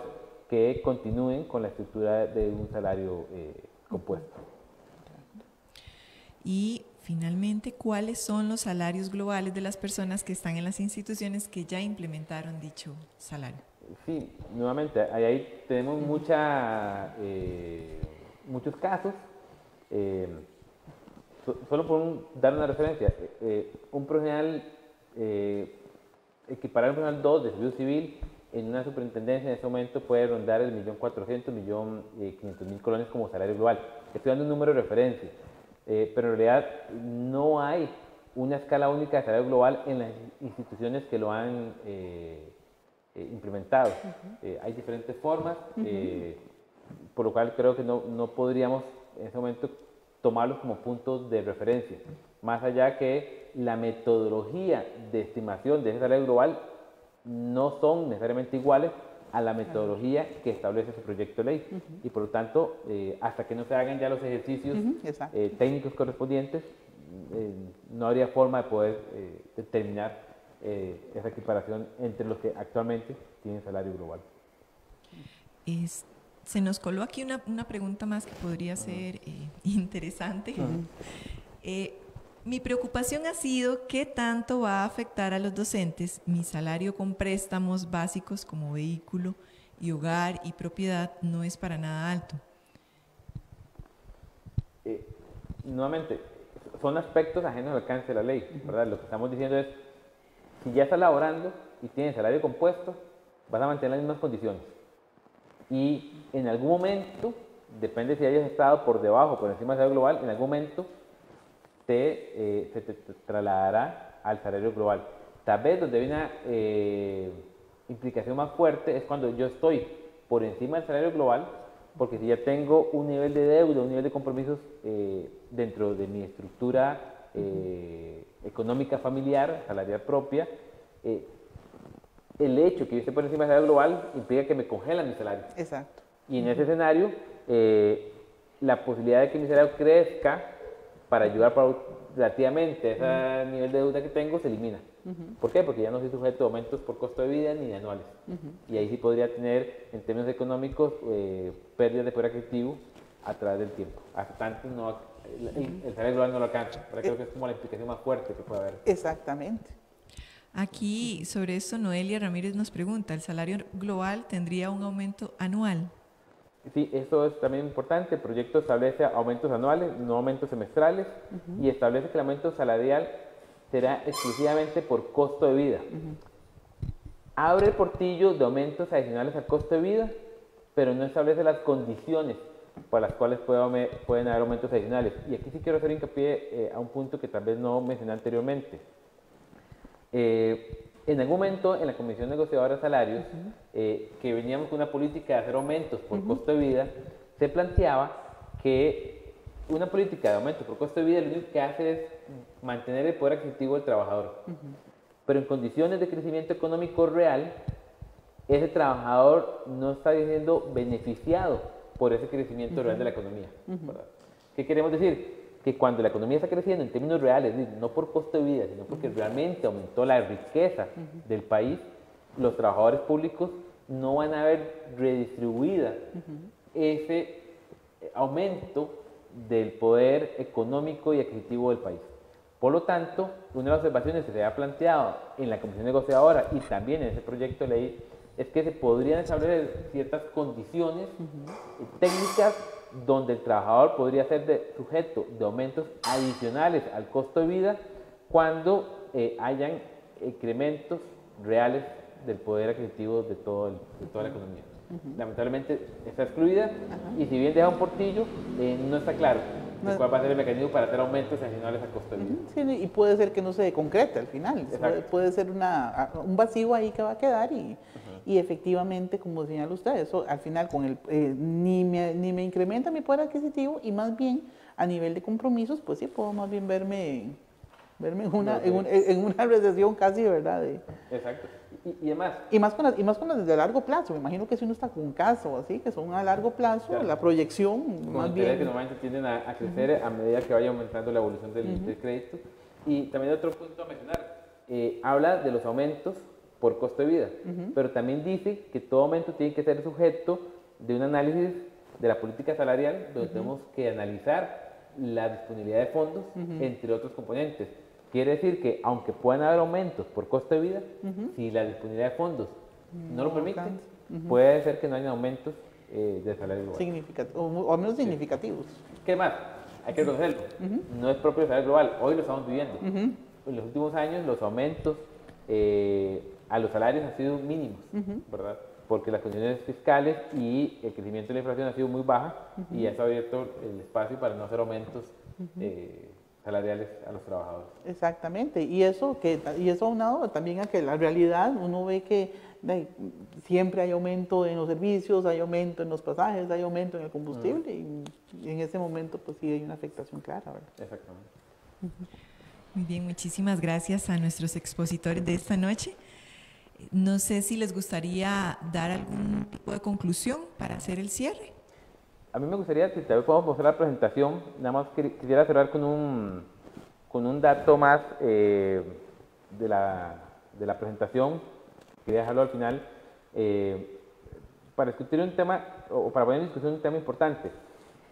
que continúen con la estructura de un salario compuesto. Y finalmente, ¿cuáles son los salarios globales de las personas que están en las instituciones que ya implementaron dicho salario? Sí, nuevamente, ahí tenemos muchos casos. Solo por dar una referencia, un profesional, equiparar un profesional 2 de servicio civil en una superintendencia en este momento puede rondar el 1.400.000, 1.500.000 colones como salario global. Estoy dando un número de referencia. Pero en realidad no hay una escala única de salario global en las instituciones que lo han implementado. Hay diferentes formas, por lo cual creo que no podríamos en ese momento tomarlos como puntos de referencia, más allá que la metodología de estimación de ese salario global no son necesariamente iguales a la metodología que establece ese proyecto de ley. Y por lo tanto, hasta que no se hagan ya los ejercicios técnicos correspondientes, no habría forma de poder determinar esa equiparación entre los que actualmente tienen salario global. Se nos coló aquí una pregunta más que podría ser interesante. Mi preocupación ha sido qué tanto va a afectar a los docentes mi salario con préstamos básicos como vehículo y hogar y propiedad no es para nada alto. Nuevamente, son aspectos ajenos al alcance de la ley, ¿verdad? Lo que estamos diciendo es, si ya estás laborando y tienes salario compuesto, vas a mantener las mismas condiciones. Y en algún momento, depende si hayas estado por debajo o por encima del salario global, en algún momento se te trasladará al salario global. Tal vez donde hay una implicación más fuerte es cuando yo estoy por encima del salario global, porque si ya tengo un nivel de deuda, un nivel de compromisos dentro de mi estructura económica familiar, salarial propia, el hecho que yo esté por encima del salario global implica que me congelan mi salario. Exacto. Y en ese escenario, la posibilidad de que mi salario crezca para ayudar relativamente a ese nivel de deuda que tengo se elimina. ¿Por qué? Porque ya no soy sujeto a aumentos por costo de vida ni de anuales. Y ahí sí podría tener, en términos económicos, pérdidas de poder adquisitivo a través del tiempo. Hasta tanto el salario global no lo alcanza. Pero creo que es como la implicación más fuerte que puede haber. Exactamente. Aquí, sobre esto, Noelia Ramírez nos pregunta, ¿el salario global tendría un aumento anual? Sí, eso es también importante. El proyecto establece aumentos anuales, no aumentos semestrales, y establece que el aumento salarial será exclusivamente por costo de vida. Abre el portillo de aumentos adicionales al costo de vida, pero no establece las condiciones para las cuales pueden haber aumentos adicionales. Y aquí sí quiero hacer hincapié a un punto que tal vez no mencioné anteriormente. En algún momento en la Comisión Negociadora de Salarios, que veníamos con una política de hacer aumentos por costo de vida, se planteaba que una política de aumentos por costo de vida lo único que hace es mantener el poder adquisitivo del trabajador. Pero en condiciones de crecimiento económico real, ese trabajador no está siendo beneficiado por ese crecimiento real de la economía. ¿Verdad? ¿Qué queremos decir? Que cuando la economía está creciendo en términos reales, no por costo de vida, sino porque realmente aumentó la riqueza del país, los trabajadores públicos no van a ver redistribuida ese aumento del poder económico y adquisitivo del país. Por lo tanto, una de las observaciones que se ha planteado en la Comisión Negociadora y también en ese proyecto de ley es que se podrían establecer ciertas condiciones técnicas donde el trabajador podría ser sujeto de aumentos adicionales al costo de vida cuando hayan incrementos reales del poder adquisitivo de toda la economía. Lamentablemente está excluida y si bien deja un portillo, no está claro cuál va a ser el mecanismo para hacer aumentos adicionales al costo de vida. Sí, y puede ser que no se concrete al final, puede ser un vacío ahí que va a quedar y efectivamente, como señala usted, eso al final con ni me incrementa mi poder adquisitivo y más bien a nivel de compromisos, pues sí, puedo más bien verme en una recesión casi, ¿verdad? Exacto. Y además... Y más con las de largo plazo. Me imagino que si uno está con casa o así, que son a largo plazo, claro, la proyección con más bien... que normalmente tienden a crecer a medida que vaya aumentando la evolución del crédito. Y también otro punto a mencionar, habla de los aumentos por costo de vida, pero también dice que todo aumento tiene que ser sujeto de un análisis de la política salarial, donde tenemos que analizar la disponibilidad de fondos, entre otros componentes. Quiere decir que, aunque puedan haber aumentos por costo de vida, si la disponibilidad de fondos no lo permite, puede ser que no haya aumentos de salario global. O al menos significativos. ¿Qué más? Hay que reconocerlo. No es propio del salario global, hoy lo estamos viviendo. En los últimos años, los aumentos a los salarios han sido mínimos, ¿verdad? Porque las condiciones fiscales y el crecimiento de la inflación ha sido muy baja y eso ha abierto el espacio para no hacer aumentos salariales a los trabajadores. Exactamente, y eso aunado también a que la realidad uno ve que siempre hay aumento en los servicios, hay aumento en los pasajes, hay aumento en el combustible y en ese momento pues sí hay una afectación clara, ¿verdad? Exactamente. Muy bien, muchísimas gracias a nuestros expositores de esta noche. No sé si les gustaría dar algún tipo de conclusión para hacer el cierre. A mí me gustaría, si tal vez podemos mostrar la presentación, nada más quisiera cerrar con un dato más de la presentación, quería dejarlo al final, para discutir un tema, o para poner en discusión un tema importante.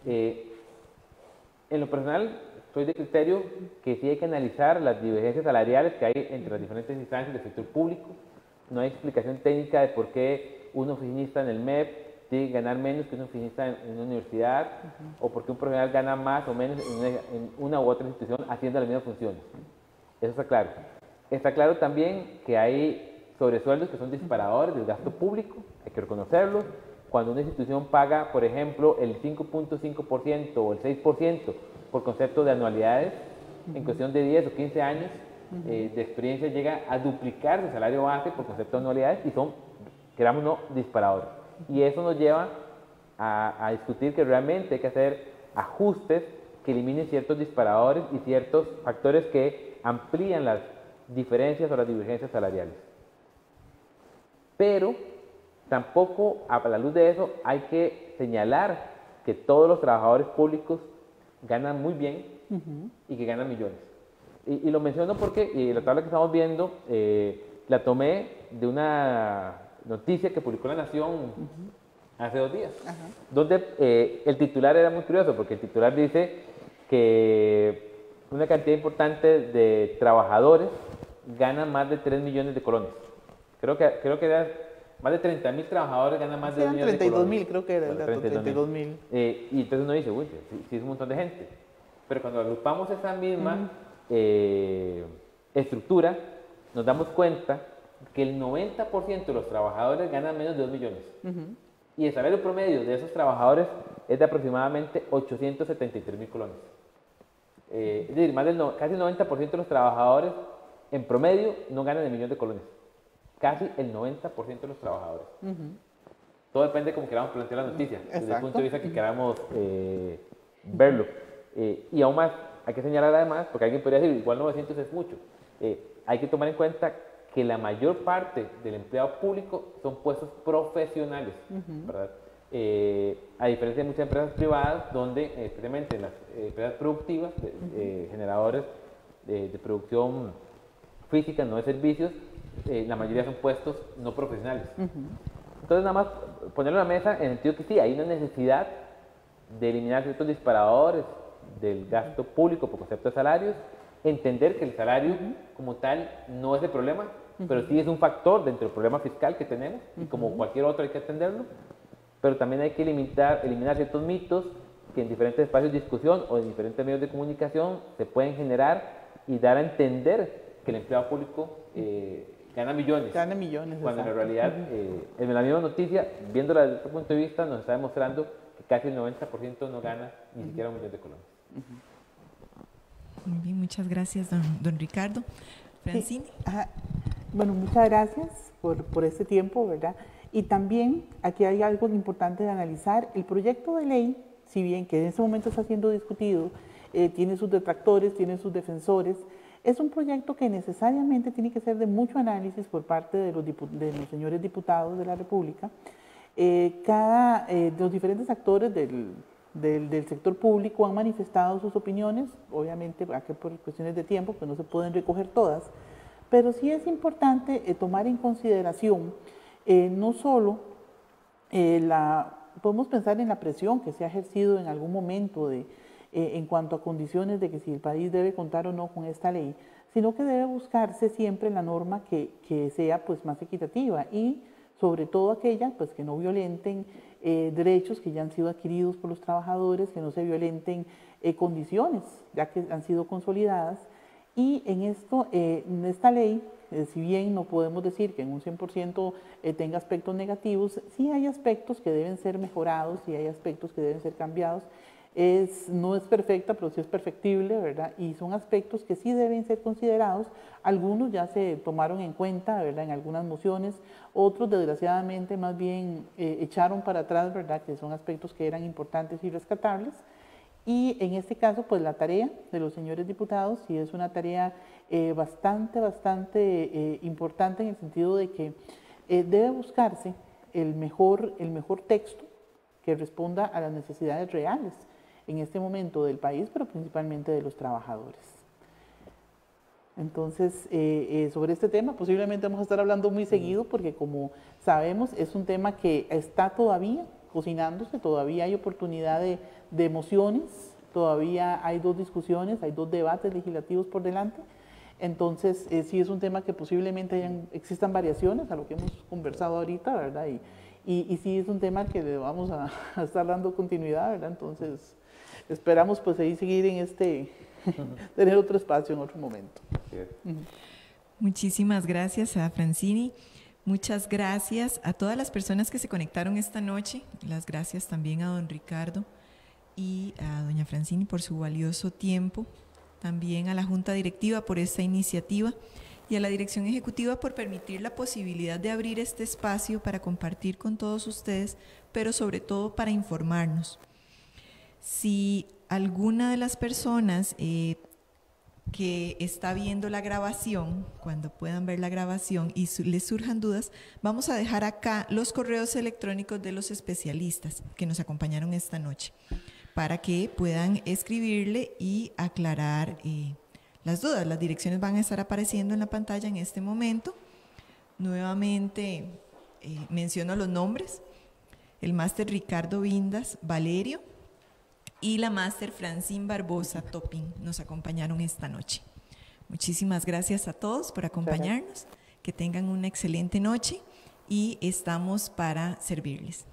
En lo personal, soy de criterio que sí hay que analizar las divergencias salariales que hay entre las diferentes instancias del sector público. No hay explicación técnica de por qué un oficinista en el MEP tiene que ganar menos que un oficinista en una universidad, o porque un profesional gana más o menos en una u otra institución haciendo las mismas funciones. Eso está claro. Está claro también que hay sobresueldos que son disparadores del gasto público, hay que reconocerlo. Cuando una institución paga, por ejemplo, el 5.5% o el 6% por concepto de anualidades, en cuestión de 10 o 15 años de experiencia llega a duplicar su salario base por concepto de anualidades y son, queramos no, disparadores. Y eso nos lleva a discutir que realmente hay que hacer ajustes que eliminen ciertos disparadores y ciertos factores que amplían las diferencias o las divergencias salariales. Pero tampoco, a la luz de eso, hay que señalar que todos los trabajadores públicos ganan muy bien y que ganan millones. Y lo menciono porque la tabla que estamos viendo la tomé de una noticia que publicó La Nación hace 2 días, donde el titular era muy curioso, porque el titular dice que una cantidad importante de trabajadores ganan más de 3 millones de colones. Creo que era más de 30.000 trabajadores ganan más de 2 millones de colones. 32.000, creo que era el dato, 32.000. Y entonces uno dice, uy, sí es un montón de gente. Pero cuando agrupamos esa misma estructura, nos damos cuenta que el 90% de los trabajadores ganan menos de 2 millones. Y el salario promedio de esos trabajadores es de aproximadamente 873.000 colones. Es decir, casi el 90% de los trabajadores en promedio no ganan el millón de colones. Casi el 90% de los trabajadores. Todo depende de cómo queramos plantear la noticia, desde el punto de vista que queramos verlo. Y aún más, hay que señalar además, porque alguien podría decir, igual 900 es mucho. Hay que tomar en cuenta que la mayor parte del empleado público son puestos profesionales, ¿verdad? A diferencia de muchas empresas privadas, donde especialmente en las empresas productivas, generadores de producción física, no de servicios, la mayoría son puestos no profesionales. Entonces, nada más ponerlo en la mesa en el sentido que sí, hay una necesidad de eliminar ciertos disparadores del gasto público por concepto de salarios, entender que el salario como tal no es el problema, pero sí es un factor dentro del problema fiscal que tenemos, y como cualquier otro hay que atenderlo, pero también hay que eliminar ciertos mitos que en diferentes espacios de discusión o en diferentes medios de comunicación se pueden generar y dar a entender que el empleado público gana millones. Gana millones, cuando exacto. en realidad, en la misma noticia, viéndola desde este punto de vista, nos está demostrando que casi el 90% no gana ni siquiera 1 millón de colones. Muy bien, muchas gracias, don Ricardo. Francini. Sí, bueno, muchas gracias por este tiempo, ¿verdad? Y también aquí hay algo importante de analizar. El proyecto de ley, si bien que en este momento está siendo discutido, tiene sus detractores, tiene sus defensores, es un proyecto que necesariamente tiene que ser de mucho análisis por parte de los señores diputados de la República. Los diferentes actores del sector público han manifestado sus opiniones, obviamente aquí por cuestiones de tiempo, pues no se pueden recoger todas, pero sí es importante tomar en consideración no solo podemos pensar en la presión que se ha ejercido en algún momento en cuanto a condiciones de que si el país debe contar o no con esta ley, sino que debe buscarse siempre la norma que sea pues más equitativa y sobre todo aquella pues que no violenten derechos que ya han sido adquiridos por los trabajadores, que no se violenten condiciones ya que han sido consolidadas. Y en esta ley, si bien no podemos decir que en un 100% tenga aspectos negativos, sí hay aspectos que deben ser mejorados, sí hay aspectos que deben ser cambiados. No es perfecta, pero sí es perfectible, ¿verdad? Y son aspectos que sí deben ser considerados. Algunos ya se tomaron en cuenta, ¿verdad? En algunas mociones, otros desgraciadamente más bien echaron para atrás, ¿verdad? Que son aspectos que eran importantes y rescatables. Y en este caso, pues la tarea de los señores diputados sí es una tarea bastante importante en el sentido de que debe buscarse el mejor texto que responda a las necesidades reales en este momento del país, pero principalmente de los trabajadores. Entonces, sobre este tema posiblemente vamos a estar hablando muy seguido porque como sabemos es un tema que está todavía cocinándose, todavía hay oportunidad de emociones, todavía hay 2 discusiones, hay 2 debates legislativos por delante. Entonces, sí es un tema que posiblemente existan variaciones a lo que hemos conversado ahorita, ¿verdad? Y sí es un tema que le vamos a estar dando continuidad, ¿verdad? Entonces, esperamos pues ahí seguir en tener otro espacio en otro momento. Muchísimas gracias a Francini. Muchas gracias a todas las personas que se conectaron esta noche. Las gracias también a don Ricardo y a doña Francini por su valioso tiempo. También a la Junta Directiva por esta iniciativa y a la Dirección Ejecutiva por permitir la posibilidad de abrir este espacio para compartir con todos ustedes, pero sobre todo para informarnos. Si alguna de las personas que está viendo la grabación, cuando puedan ver la grabación y les surjan dudas, vamos a dejar acá los correos electrónicos de los especialistas que nos acompañaron esta noche para que puedan escribirle y aclarar las dudas. Las direcciones van a estar apareciendo en la pantalla en este momento. Nuevamente menciono los nombres: el máster Ricardo Vindas Valerio y la máster Francine Barbosa Topin nos acompañaron esta noche. Muchísimas gracias a todos por acompañarnos. Que tengan una excelente noche y estamos para servirles.